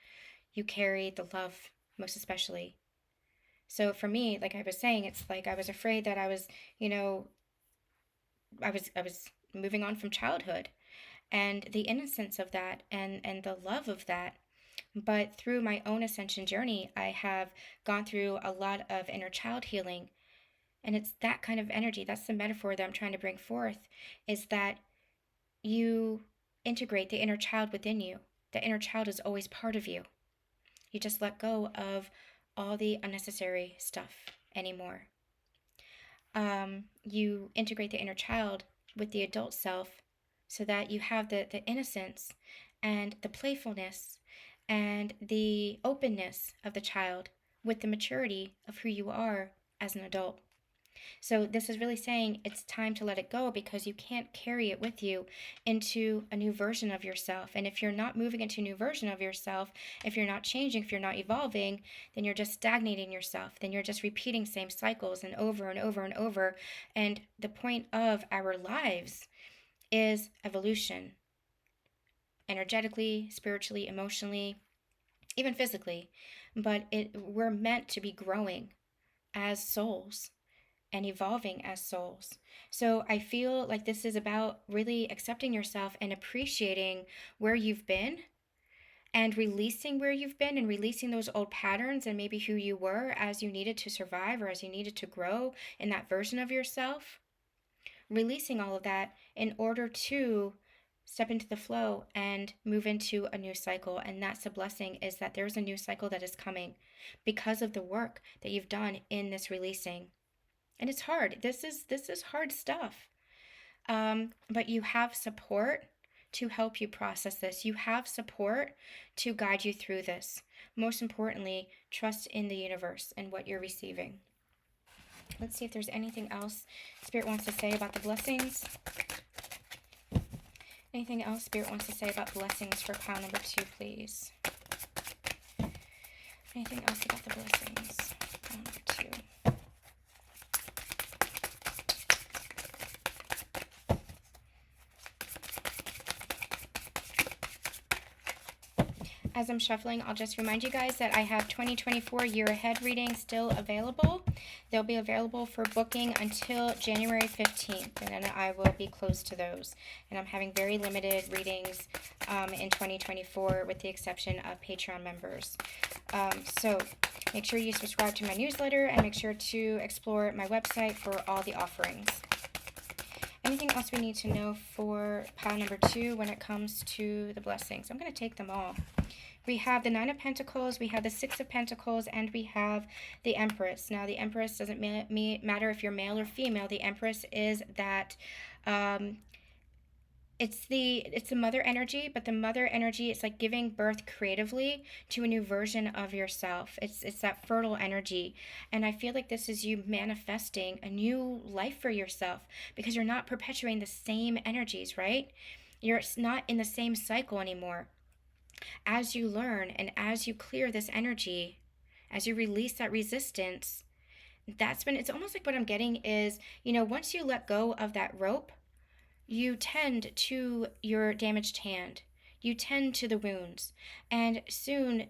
you carry the love, most especially. So for me, like I was saying, it's like I was afraid that I was, you know, I was moving on from childhood, and the innocence of that, and the love of that. But through my own ascension journey, I have gone through a lot of inner child healing. And it's that kind of energy. That's the metaphor that I'm trying to bring forth, is that you integrate the inner child within you. The inner child is always part of you. You just let go of all the unnecessary stuff anymore. You integrate the inner child with the adult self, so that you have the innocence and the playfulness and the openness of the child with the maturity of who you are as an adult. So this is really saying it's time to let it go, because you can't carry it with you into a new version of yourself. And if you're not moving into a new version of yourself, if you're not changing, if you're not evolving, then you're just stagnating yourself. Then you're just repeating same cycles, and over and over and over. And the point of our lives is evolution, energetically, spiritually, emotionally, even physically. But we're meant to be growing as souls and evolving as souls. So I feel like this is about really accepting yourself and appreciating where you've been, and releasing where you've been and releasing those old patterns and maybe who you were as you needed to survive or as you needed to grow in that version of yourself. Releasing all of that in order to step into the flow and move into a new cycle. And that's the blessing, is that there's a new cycle that is coming because of the work that you've done in this releasing. And it's hard. This is hard stuff. But you have support to help you process this. You have support to guide you through this. Most importantly, trust in the universe and what you're receiving. Let's see if there's anything else Spirit wants to say about the blessings. Anything else Spirit wants to say about blessings for pile number 2, please? Anything else about the blessings? Pile number 2. As I'm shuffling, I'll just remind you guys that I have 2024 year ahead readings still available. They'll be available for booking until January 15th, and then I will be closed to those. And I'm having very limited readings in 2024 with the exception of Patreon members. So make sure you subscribe to my newsletter and make sure to explore my website for all the offerings. Anything else we need to know for pile number 2 when it comes to the blessings? I'm going to take them all. We have the 9 of Pentacles, we have the 6 of Pentacles, and we have the Empress. Now, the Empress doesn't matter if you're male or female. The Empress is that it's the mother energy, but the mother energy, it's like giving birth creatively to a new version of yourself. It's that fertile energy. And I feel like this is you manifesting a new life for yourself because you're not perpetuating the same energies, right? You're not in the same cycle anymore. As you learn and as you clear this energy, as you release that resistance, that's when it's almost like what I'm getting is, once you let go of that rope, you tend to your damaged hand. You tend to the wounds. And soon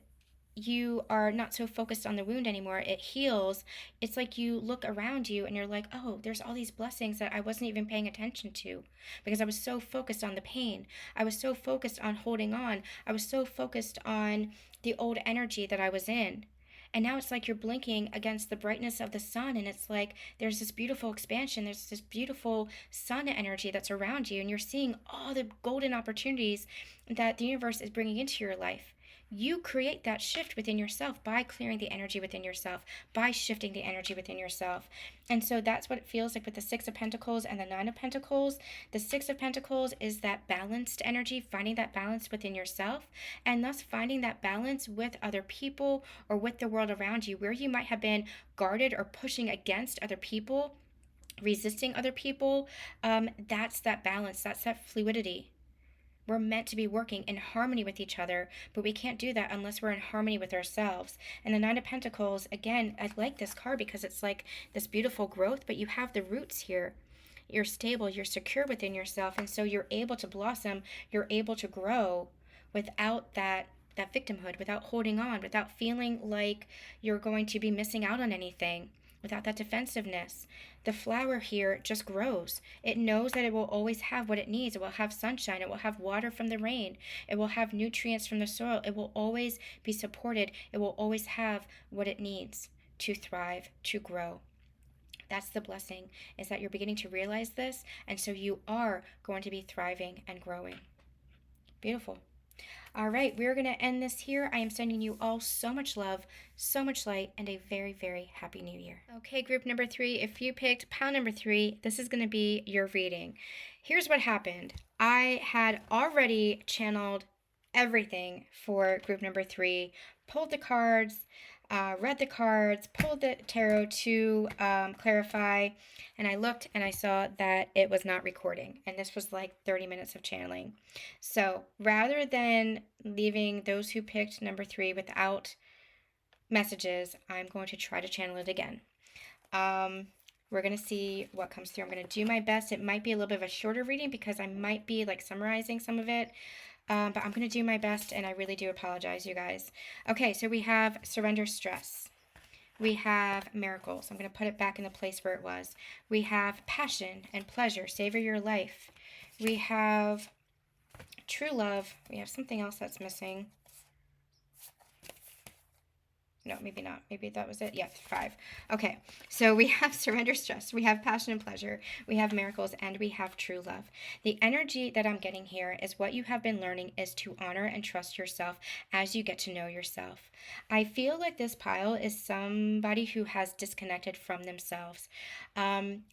you are not so focused on the wound anymore. It heals. It's like you look around you and you're like, oh, there's all these blessings that I wasn't even paying attention to because I was so focused on the pain. I was so focused on holding on. I was so focused on the old energy that I was in. And now it's like you're blinking against the brightness of the sun, and it's like there's this beautiful expansion. There's this beautiful sun energy that's around you, and you're seeing all the golden opportunities that the universe is bringing into your life. You create that shift within yourself by clearing the energy within yourself, by shifting the energy within yourself. And so that's what it feels like with the 6 of Pentacles and the 9 of Pentacles. The 6 of Pentacles is that balanced energy, finding that balance within yourself, and thus finding that balance with other people or with the world around you, where you might have been guarded or pushing against other people, resisting other people. That's that balance, that's that fluidity. We're meant to be working in harmony with each other, but we can't do that unless we're in harmony with ourselves. And the 9 of Pentacles, again, I like this card because it's like this beautiful growth, but you have the roots here. You're stable, you're secure within yourself, and so you're able to blossom, you're able to grow without that victimhood, without holding on, without feeling like you're going to be missing out on anything, without that defensiveness. The flower here just grows. It knows that it will always have what it needs. It will have sunshine. It will have water from the rain. It will have nutrients from the soil. It will always be supported. It will always have what it needs to thrive, to grow. That's the blessing, is that you're beginning to realize this, and so you are going to be thriving and growing. Beautiful. All right, we're going to end this here. I am sending you all so much love, so much light, and a very, very happy new year. Okay, group number 3, if you picked pile number 3, this is going to be your reading. Here's what happened. I had already channeled everything for group number 3, pulled the cards, read the cards, pulled the tarot to clarify, and I looked and I saw that it was not recording, and this was like 30 minutes of channeling. So rather than leaving those who picked number 3 without messages, I'm going to try to channel it again. We're going to see what comes through. I'm going to do my best. It might be a little bit of a shorter reading because I might be like summarizing some of it. But I'm going to do my best, and I really do apologize, you guys. Okay, so we have surrender stress. We have miracles. I'm going to put it back in the place where it was. We have passion and pleasure. Savor your life. We have true love. We have something else that's missing. No, maybe not. Maybe that was it. Yes, 5. Okay, so we have surrender stress, we have passion and pleasure, we have miracles, and we have true love. The energy that I'm getting here is what you have been learning is to honor and trust yourself as you get to know yourself. I feel like this pile is somebody who has disconnected from themselves,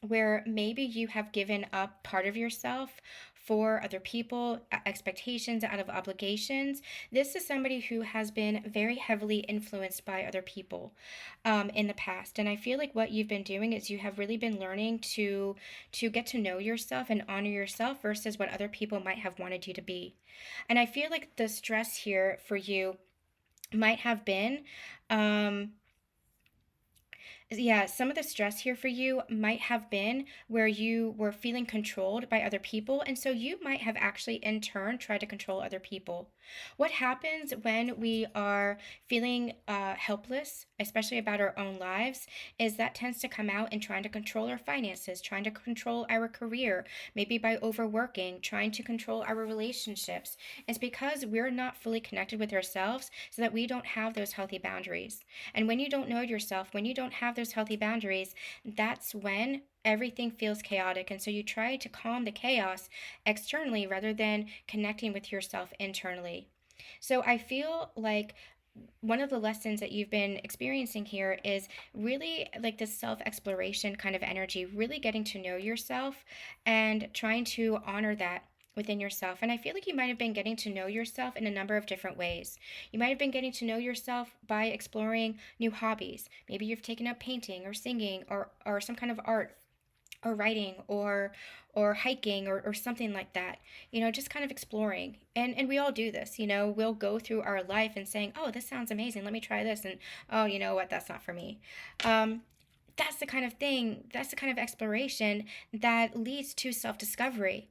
where maybe you have given up part of yourself for other people, expectations out of obligations. This is somebody who has been very heavily influenced by other people in the past. And I feel like what you've been doing is you have really been learning to get to know yourself and honor yourself versus what other people might have wanted you to be. And I feel like the stress here for you might have been um, yeah, some of the stress here for you might have been where you were feeling controlled by other people. And so you might have actually, in turn, tried to control other people. What happens when we are feeling helpless, especially about our own lives, is that tends to come out in trying to control our finances, trying to control our career, maybe by overworking, trying to control our relationships. It's because we're not fully connected with ourselves so that we don't have those healthy boundaries. And when you don't know yourself, when you don't have those healthy boundaries, that's when everything feels chaotic. And so you try to calm the chaos externally rather than connecting with yourself internally. So I feel like one of the lessons that you've been experiencing here is really like this self exploration kind of energy, really getting to know yourself and trying to honor that within yourself. And I feel like you might have been getting to know yourself in a number of different ways. You might have been getting to know yourself by exploring new hobbies. Maybe you've taken up painting or singing or some kind of art or writing or hiking or something like that, just kind of exploring. And we all do this, we'll go through our life and saying, oh, this sounds amazing, let me try this, and oh, you know what, that's not for me. That's the kind of thing, that's the kind of exploration that leads to self-discovery.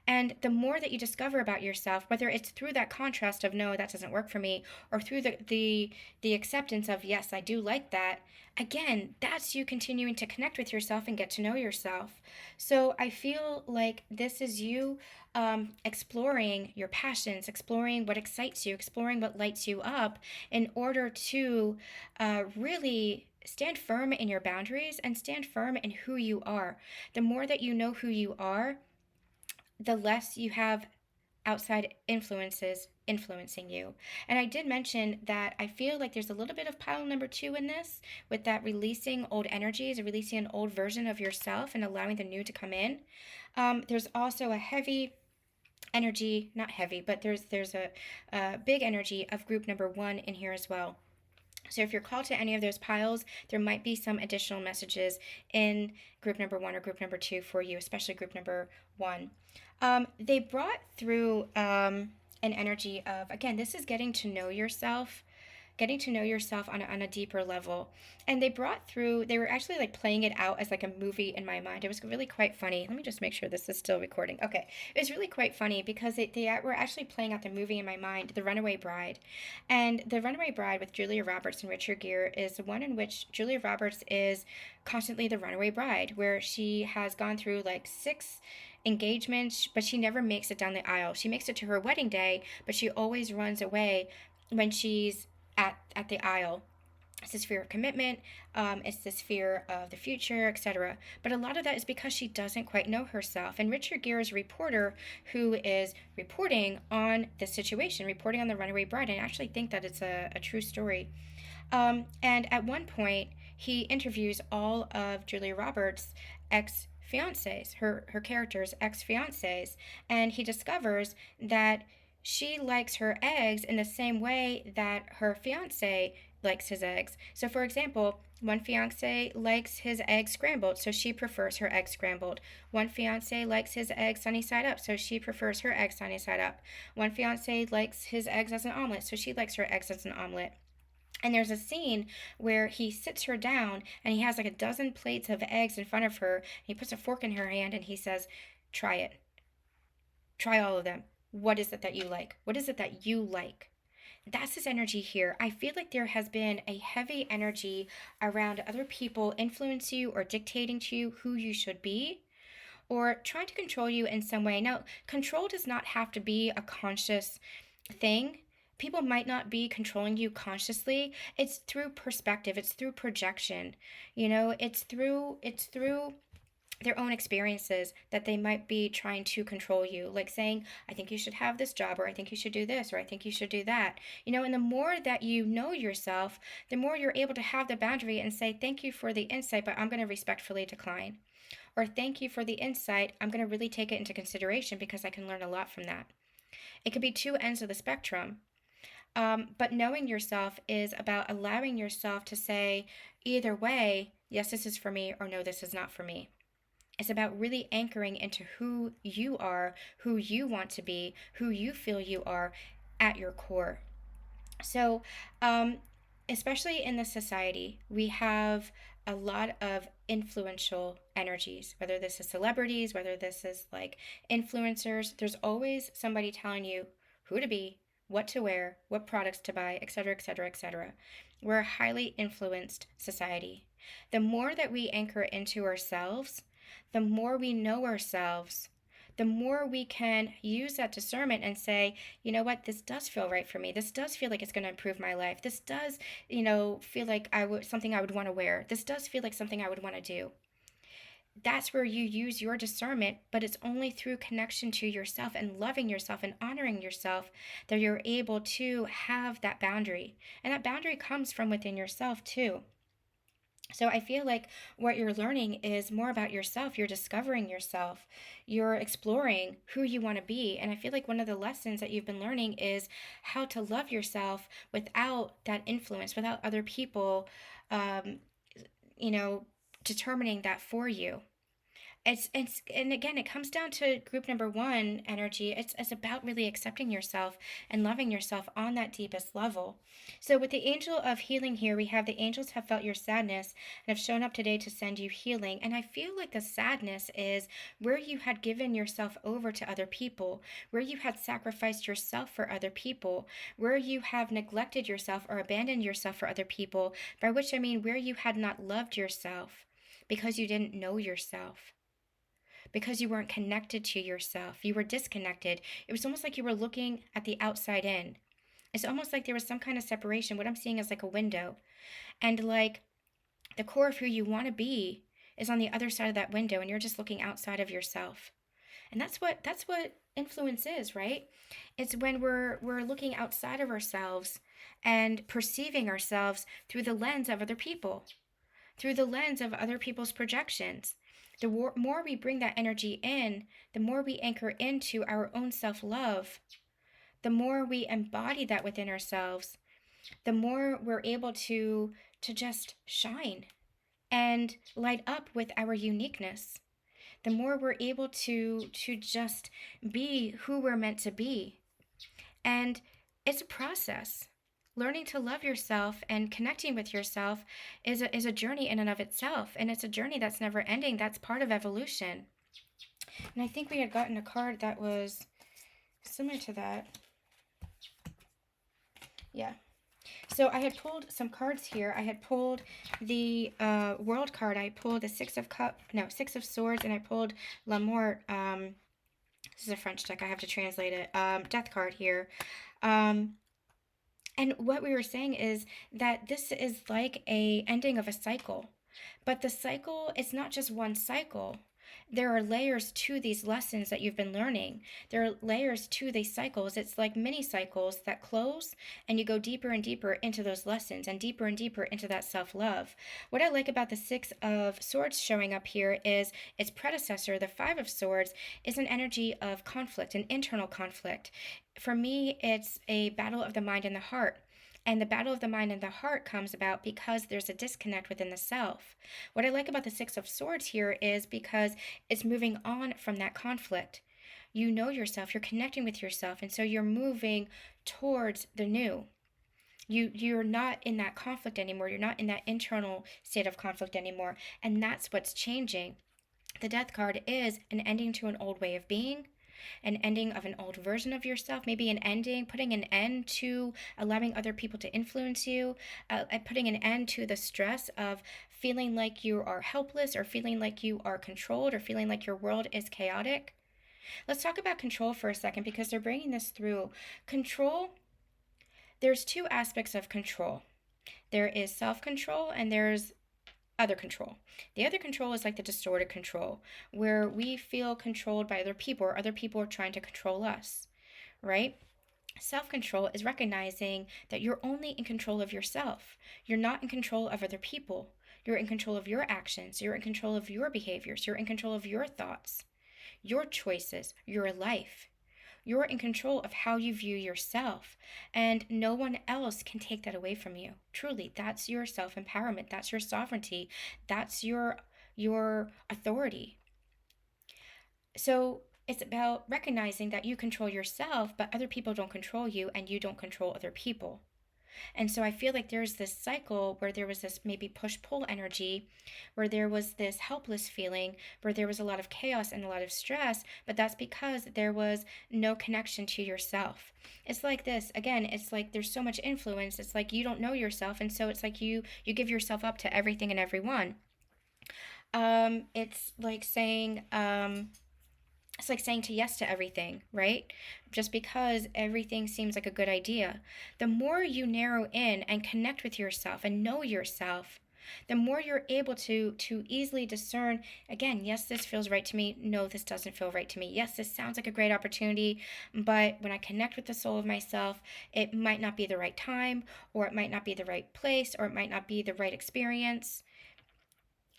And the more that you discover about yourself, whether it's through that contrast of no, that doesn't work for me, or through the acceptance of yes, I do like that, again, that's you continuing to connect with yourself and get to know yourself. So I feel like this is you exploring your passions, exploring what excites you, exploring what lights you up in order to really stand firm in your boundaries and stand firm in who you are. The more that you know who you are, the less you have outside influences influencing you. And I did mention that I feel like there's a little bit of pile number 2 in this, with that releasing old energies, releasing an old version of yourself and allowing the new to come in. There's also a heavy energy, not heavy, but there's a big energy of group number 1 in here as well. So if you're called to any of those piles, there might be some additional messages in group number 1 or group number 2 for you, especially group number 1. They brought through an energy of, again, this is getting to know yourself on a deeper level. And they were actually like playing it out as like a movie in my mind. It was really quite funny. Let me just make sure this is still recording. Okay. It was really quite funny because they were actually playing out the movie in my mind, The Runaway Bride. And The Runaway Bride with Julia Roberts and Richard Gere is the one in which Julia Roberts is constantly the runaway bride, where she has gone through like 6 engagements, but she never makes it down the aisle. She makes it to her wedding day, but she always runs away when she's at the aisle. It's this fear of commitment, it's this fear of the future, etc. But a lot of that is because she doesn't quite know herself. And Richard Gere is a reporter who is reporting on this situation, reporting on The Runaway Bride, and I actually think that it's a true story. And at one point, he interviews all of Julia Roberts' ex fiancés, her character's ex fiancés, and he discovers that she likes her eggs in the same way that her fiance likes his eggs. So, for example, one fiance likes his eggs scrambled, so she prefers her eggs scrambled. One fiance likes his eggs sunny side up, so she prefers her eggs sunny side up. One fiance likes his eggs as an omelet, so she likes her eggs as an omelet. And there's a scene where he sits her down and he has like a dozen plates of eggs in front of her. And he puts a fork in her hand and he says, try it. Try all of them. What is it that you like? What is it that you like? That's his energy here. I feel like there has been a heavy energy around other people influence you or dictating to you who you should be or trying to control you in some way. Now, control does not have to be a conscious thing, people might not be controlling you consciously. It's through perspective, it's through projection. It's through their own experiences that they might be trying to control you, like saying, I think you should have this job, or I think you should do this, or I think you should do that. And the more that you know yourself, the more you're able to have the boundary and say, thank you for the insight, but I'm going to respectfully decline. Or thank you for the insight, I'm going to really take it into consideration because I can learn a lot from that. It could be two ends of the spectrum. But knowing yourself is about allowing yourself to say, either way, yes, this is for me, or no, this is not for me. It's about really anchoring into who you are, who you want to be, who you feel you are at your core. So, especially in this society, we have a lot of influential energies, whether this is celebrities, whether this is like influencers. There's always somebody telling you who to be, what to wear, what products to buy, etc., etc., etc. We're a highly influenced society. The more that we anchor into ourselves, the more we know ourselves, the more we can use that discernment and say, you know what, this does feel right for me. This does feel like it's going to improve my life. This does, feel like something I would want to wear. This does feel like something I would want to do. That's where you use your discernment, but it's only through connection to yourself and loving yourself and honoring yourself that you're able to have that boundary. And that boundary comes from within yourself too. So I feel like what you're learning is more about yourself. You're discovering yourself. You're exploring who you want to be. And I feel like one of the lessons that you've been learning is how to love yourself without that influence, without other people, um, you know, determining that for you. It's and again, it comes down to group number one energy. It's about really accepting yourself and loving yourself on that deepest level. So with the angel of healing here, we have the angels have felt your sadness and have shown up today to send you healing. And I feel like the sadness is where you had given yourself over to other people, where you had sacrificed yourself for other people, where you have neglected yourself or abandoned yourself for other people, by which I mean where you had not loved yourself because you didn't know yourself, because you weren't connected to yourself. You were disconnected. It was almost like you were looking at the outside in. It's almost like there was some kind of separation. What I'm seeing is like a window. And like the core of who you want to be is on the other side of that window, and you're just looking outside of yourself. And that's what influence is, right? It's when we're looking outside of ourselves and perceiving ourselves through the lens of other people, through the lens of other people's projections. The more we bring that energy in, the more we anchor into our own self-love, the more we embody that within ourselves, the more we're able to just shine and light up with our uniqueness. The more we're able to just be who we're meant to be. And it's a process. Learning to love yourself and connecting with yourself is a journey in and of itself. And it's a journey that's never ending. That's part of evolution. And I think we had gotten a card that was similar to that. Yeah. So I had pulled some cards here. I had pulled the World card. I pulled the Six of Swords, and I pulled La Mort. This is a French deck. I have to translate it. Death card here. And what we were saying is that this is like a ending of a cycle. But the cycle is not just one cycle. There are layers to these lessons that you've been learning. There are layers to these cycles. It's like mini cycles that close, and you go deeper and deeper into those lessons and deeper into that self-love. What I like about the Six of Swords showing up here is its predecessor, the Five of Swords, is an energy of conflict, an internal conflict. For me, it's a battle of the mind and the heart. And the battle of the mind and the heart comes about because there's a disconnect within the self. What I like about the Six of Swords here is because it's moving on from that conflict. You know yourself, you're connecting with yourself, and so you're moving towards the new. You're not in that conflict anymore. You're not in that internal state of conflict anymore. And that's what's changing. The Death card is an ending to an old way of being, an ending of an old version of yourself, maybe an ending, putting an end to allowing other people to influence you, putting an end to the stress of feeling like you are helpless, or feeling like you are controlled, or feeling like your world is chaotic. Let's talk about control for a second, because they're bringing this through. Control there's two aspects of control. There is self-control and there's other control. The other control is like the distorted control, where we feel controlled by other people or other people are trying to control us, right? Self control is recognizing that you're only in control of yourself. You're not in control of other people. You're in control of your actions. You're in control of your behaviors. You're in control of your thoughts, your choices, your life. You're in control of how you view yourself, and no one else can take that away from you. Truly, that's your self-empowerment. That's your sovereignty. That's your authority. So it's about recognizing that you control yourself, but other people don't control you and you don't control other people. And so I feel like there's this cycle where there was this maybe push pull energy, where there was this helpless feeling, where there was a lot of chaos and a lot of stress, but that's because there was no connection to yourself. It's like this again, it's like there's so much influence. It's like you don't know yourself, and so it's like you give yourself up to everything and everyone. It's like saying it's like saying to yes to everything, right? Just because everything seems like a good idea. The more you narrow in and connect with yourself and know yourself, the more you're able to easily discern, again, yes, this feels right to me. No, this doesn't feel right to me. Yes, this sounds like a great opportunity, but when I connect with the soul of myself, it might not be the right time, or it might not be the right place, or it might not be the right experience.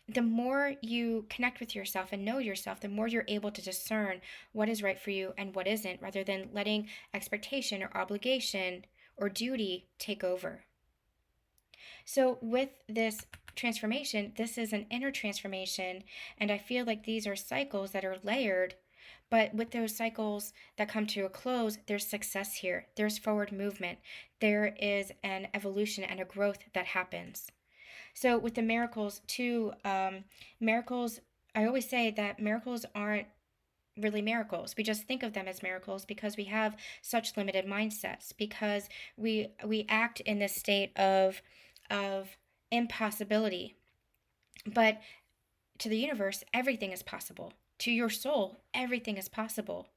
The more you connect with yourself and know yourself, the more you're able to discern what is right for you and what isn't, rather than letting expectation or obligation or duty take over. So, with this transformation, this is an inner transformation, and I feel like these are cycles that are layered. But with those cycles that come to a close, there's success here, there's forward movement, there is an evolution and a growth that happens. So with the miracles too, miracles, I always say that miracles aren't really miracles. We just think of them as miracles because we have such limited mindsets, because we act in this state of impossibility. But to the universe, everything is possible. To your soul, everything is possible.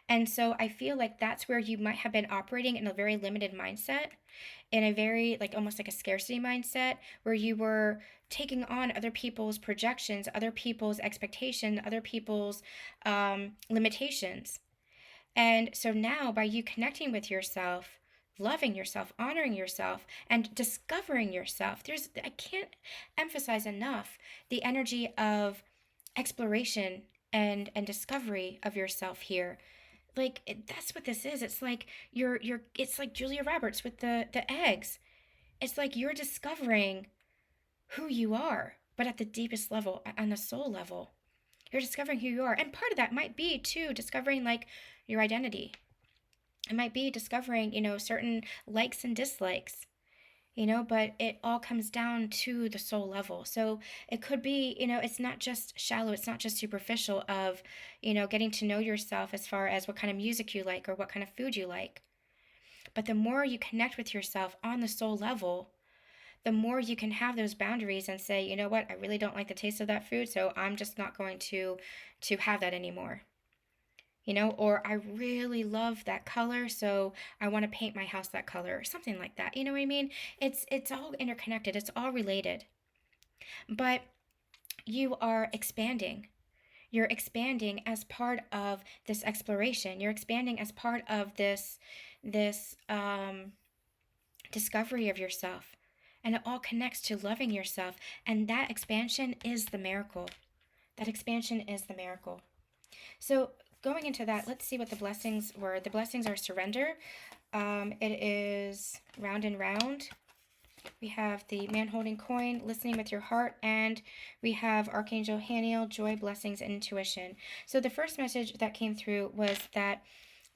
And so I feel like that's where you might have been operating in a very limited mindset, in a very like almost like a scarcity mindset, where you were taking on other people's projections, other people's expectation, other people's limitations. And so now, by you connecting with yourself, loving yourself, honoring yourself, and discovering yourself, I can't emphasize enough the energy of exploration and discovery of yourself here. Like that's what this is. It's like you're it's like Julia Roberts with the eggs. It's like you're discovering who you are, but at the deepest level, on the soul level. You're discovering who you are. And part of that might be too discovering like your identity. It might be discovering, certain likes and dislikes, but it all comes down to the soul level. So it could be, it's not just shallow, it's not just superficial of, getting to know yourself as far as what kind of music you like or what kind of food you like. But the more you connect with yourself on the soul level, the more you can have those boundaries and say, you know what, I really don't like the taste of that food, so I'm just not going to have that anymore. Or I really love that color, so I want to paint my house that color, or something like that. You know what I mean? It's all interconnected. It's all related. But you are expanding. You're expanding as part of this exploration. You're expanding as part of this discovery of yourself. And it all connects to loving yourself. And that expansion is the miracle. That expansion is the miracle. So going into that, let's see what the blessings were. The blessings are surrender. It is round and round. We have the man holding coin, listening with your heart, and we have Archangel Haniel, joy, blessings, and intuition. So the first message that came through was that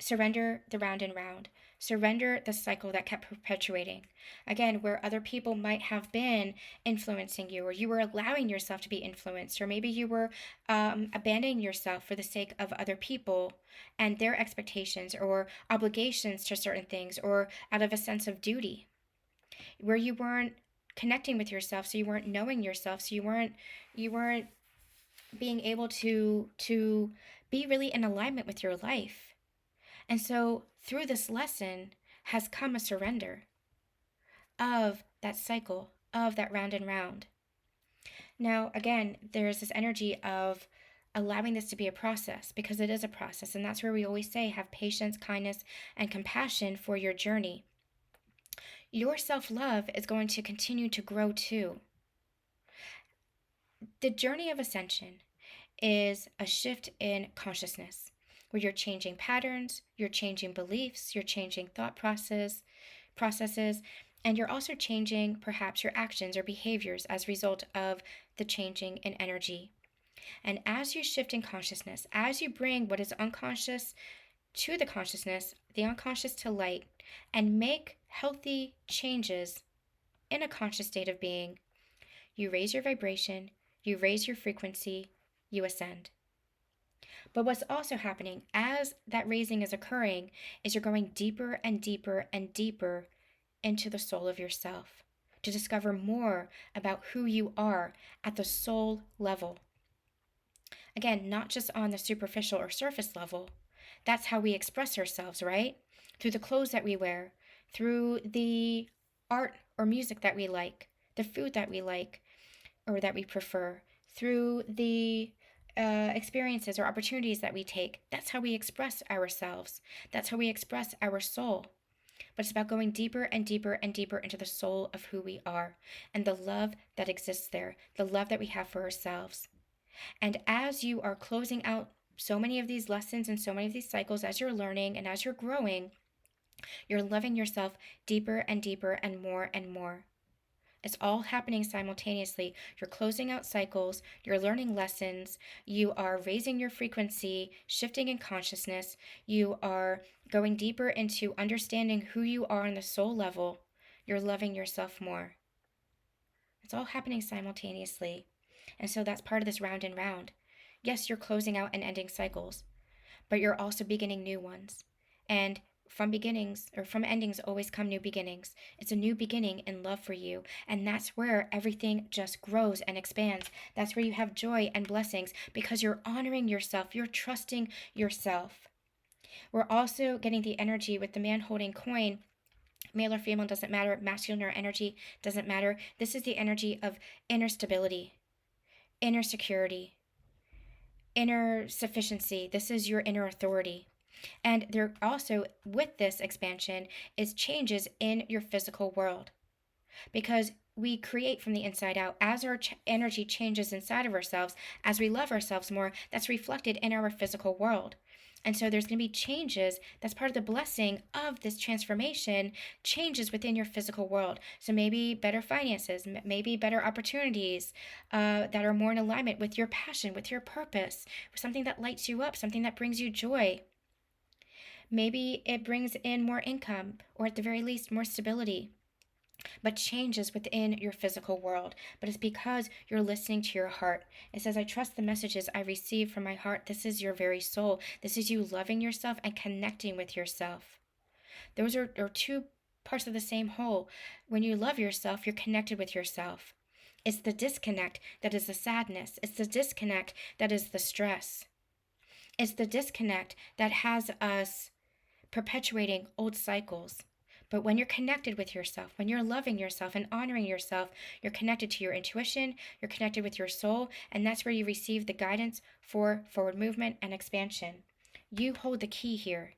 surrender the round and round. Surrender the cycle that kept perpetuating. Again, where other people might have been influencing you, or you were allowing yourself to be influenced, or maybe you were abandoning yourself for the sake of other people and their expectations or obligations to certain things, or out of a sense of duty, where you weren't connecting with yourself, so you weren't knowing yourself, so you weren't being able to be really in alignment with your life. And so through this lesson, has come a surrender of that cycle, of that round and round. Now, again, there's this energy of allowing this to be a process, because it is a process. And that's where we always say have patience, kindness, and compassion for your journey. Your self love is going to continue to grow too. The journey of ascension is a shift in consciousness where you're changing patterns, you're changing beliefs, you're changing thought processes, and you're also changing perhaps your actions or behaviors as a result of the changing in energy. And as you shift in consciousness, as you bring what is unconscious to the consciousness, the unconscious to light, and make healthy changes in a conscious state of being, you raise your vibration, you raise your frequency, you ascend. But what's also happening as that raising is occurring is you're going deeper and deeper and deeper into the soul of yourself to discover more about who you are at the soul level. Again, not just on the superficial or surface level. That's how we express ourselves, right? Through the clothes that we wear, through the art or music that we like, the food that we like or that we prefer, through the experiences or opportunities that we take. That's how we express ourselves. That's how we express our soul. But it's about going deeper and deeper and deeper into the soul of who we are and the love that exists there, the love that we have for ourselves. And as you are closing out so many of these lessons and so many of these cycles, as you're learning and as you're growing, you're loving yourself deeper and deeper and more and more. It's all happening simultaneously. You're closing out cycles, you're learning lessons, you are raising your frequency, shifting in consciousness, you are going deeper into understanding who you are on the soul level, you're loving yourself more. It's all happening simultaneously. And so that's part of this round and round. Yes, you're closing out and ending cycles, but you're also beginning new ones. And from beginnings or from endings always come new beginnings. It's a new beginning in love for you. And that's where everything just grows and expands. That's where you have joy and blessings because you're honoring yourself. You're trusting yourself. We're also getting the energy with the man holding coin. Male or female doesn't matter. Masculine or energy doesn't matter. This is the energy of inner stability, inner security, inner sufficiency. This is your inner authority. And there also, with this expansion, is changes in your physical world. Because we create from the inside out. As our energy changes inside of ourselves, as we love ourselves more, that's reflected in our physical world. And so there's going to be changes. That's part of the blessing of this transformation, changes within your physical world. So maybe better finances, maybe better opportunities that are more in alignment with your passion, with your purpose, something that lights you up, something that brings you joy. Maybe it brings in more income, or at the very least, more stability, but changes within your physical world. But it's because you're listening to your heart. It says, I trust the messages I receive from my heart. This is your very soul. This is you loving yourself and connecting with yourself. Those are two parts of the same whole. When you love yourself, you're connected with yourself. It's the disconnect that is the sadness. It's the disconnect that is the stress. It's the disconnect that has us perpetuating old cycles. But when you're connected with yourself, when you're loving yourself and honoring yourself, you're connected to your intuition, you're connected with your soul, and that's where you receive the guidance for forward movement and expansion. You hold the key here.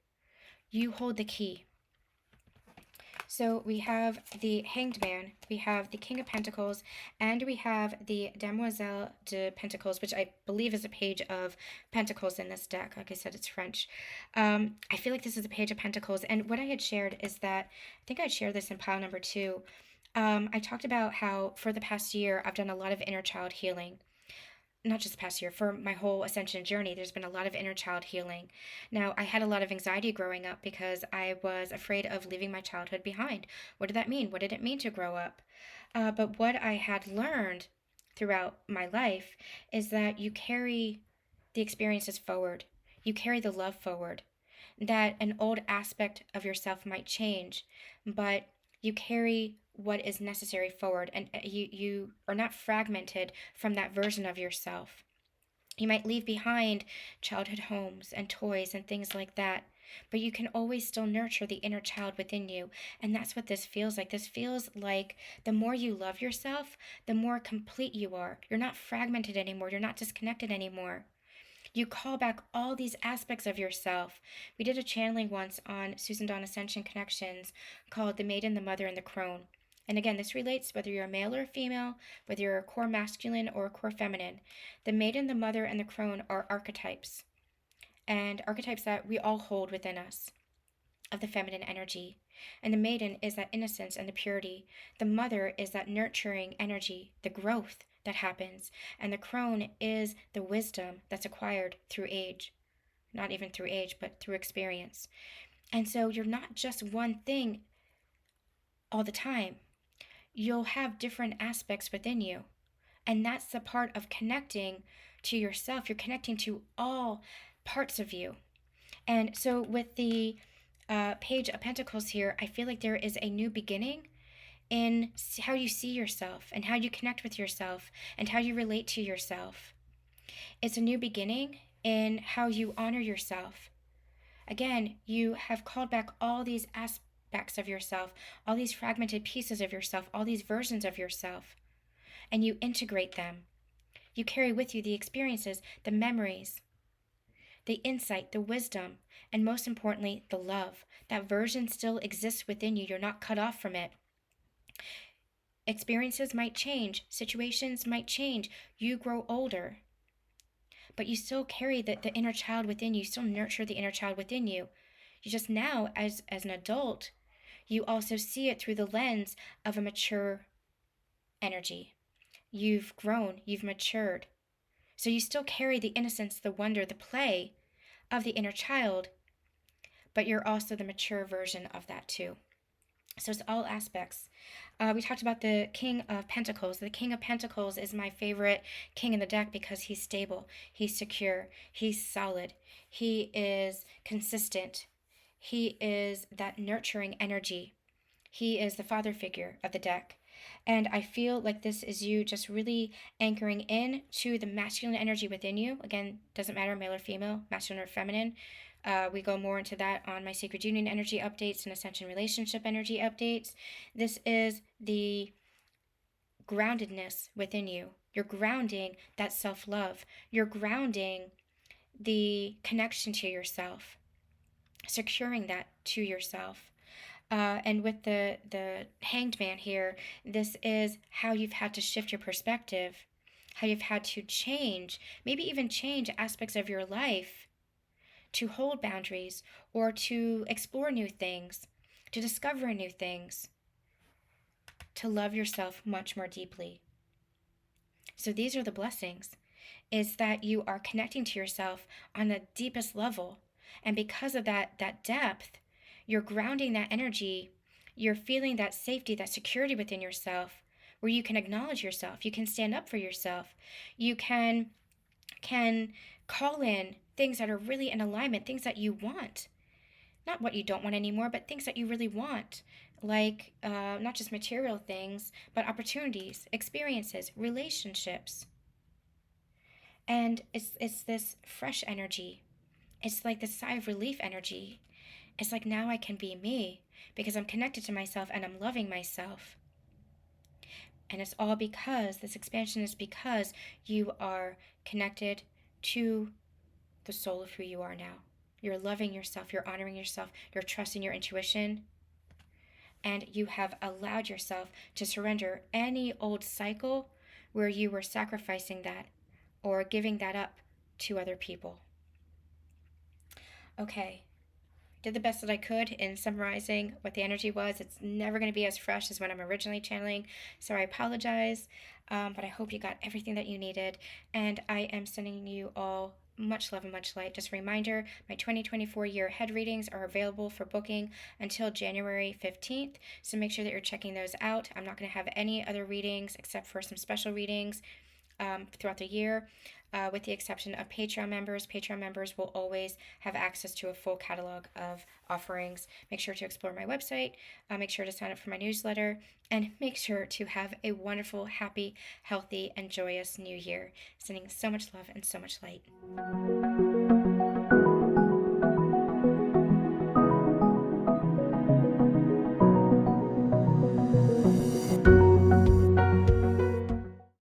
You hold the key. So we have the Hanged Man, we have the King of Pentacles, and we have the Demoiselle de Pentacles, which I believe is a page of Pentacles in this deck. Like I said, it's French. I feel like this is a page of Pentacles, and what I had shared is that, I think I shared this in pile number 2. I talked about how for the past year, I've done a lot of inner child healing. Not just the past year, for my whole ascension journey, there's been a lot of inner child healing. Now, I had a lot of anxiety growing up because I was afraid of leaving my childhood behind. What did that mean? What did it mean to grow up? But what I had learned throughout my life is that you carry the experiences forward. You carry the love forward. That an old aspect of yourself might change, but you carry what is necessary forward, and you are not fragmented from that version of yourself. You might leave behind childhood homes and toys and things like that, but you can always still nurture the inner child within you. And that's what this feels like. This feels like the more you love yourself, the more complete you are. You're not fragmented anymore. You're not disconnected anymore. You call back all these aspects of yourself. We did a channeling once on Susan Dawn Ascension Connections called The Maiden, the Mother, and the Crone. And again, this relates whether you're a male or a female, whether you're a core masculine or a core feminine. The maiden, the mother, and the crone are archetypes, and archetypes that we all hold within us of the feminine energy. And the maiden is that innocence and the purity. The mother is that nurturing energy, the growth that happens. And the crone is the wisdom that's acquired through age. Not even through age, but through experience. And so you're not just one thing all the time. You'll have different aspects within you. And that's the part of connecting to yourself. You're connecting to all parts of you. And so with the Page of Pentacles here, I feel like there is a new beginning in how you see yourself and how you connect with yourself and how you relate to yourself. It's a new beginning in how you honor yourself. Again, you have called back all these aspects of yourself, all these fragmented pieces of yourself, all these versions of yourself, and you integrate them. You carry with you the experiences, the memories, the insight, the wisdom, and most importantly, the love. That version still exists within you. You're not cut off from it. Experiences might change, situations might change. You grow older, but you still carry the inner child within you. You still nurture the inner child within you. You just now, as an adult, you also see it through the lens of a mature energy. You've grown, you've matured. So you still carry the innocence, the wonder, the play of the inner child, but you're also the mature version of that too. So it's all aspects. We talked about the King of Pentacles. The King of Pentacles is my favorite king in the deck because he's stable, he's secure, he's solid, he is consistent, he is that nurturing energy. He is the father figure of the deck. And I feel like this is you just really anchoring in to the masculine energy within you. Again, doesn't matter male or female, masculine or feminine. We go more into that on my Sacred Union energy updates and Ascension relationship energy updates. This is the groundedness within you. You're grounding that self-love. You're grounding the connection to yourself, securing that to yourself. And with the Hanged Man here, this is how you've had to shift your perspective, how you've had to change, maybe even change aspects of your life to hold boundaries or to explore new things, to discover new things, to love yourself much more deeply. So these are the blessings, is that you are connecting to yourself on the deepest level. And because of that depth, you're grounding that energy, you're feeling that safety, that security within yourself, where you can acknowledge yourself, you can stand up for yourself, you can call in things that are really in alignment, things that you want. Not what you don't want anymore, but things that you really want. Like not just material things, but opportunities, experiences, relationships. And it's this fresh energy. It's like this sigh of relief energy. It's like now I can be me because I'm connected to myself and I'm loving myself. And it's all because, this expansion is because you are connected to the soul of who you are now. You're loving yourself, you're honoring yourself, you're trusting your intuition, and you have allowed yourself to surrender any old cycle where you were sacrificing that or giving that up to other people. Okay, did the best that I could in summarizing what the energy was. It's never going to be as fresh as when I'm originally channeling, so I apologize, but I hope you got everything that you needed, and I am sending you all much love and much light. Just a reminder, my 2024 year ahead readings are available for booking until January 15th, so make sure that you're checking those out. I'm not going to have any other readings except for some special readings throughout the year. With the exception of Patreon members. Patreon members will always have access to a full catalog of offerings. Make sure to explore my website, make sure to sign up for my newsletter, and make sure to have a wonderful, happy, healthy, and joyous new year. Sending so much love and so much light.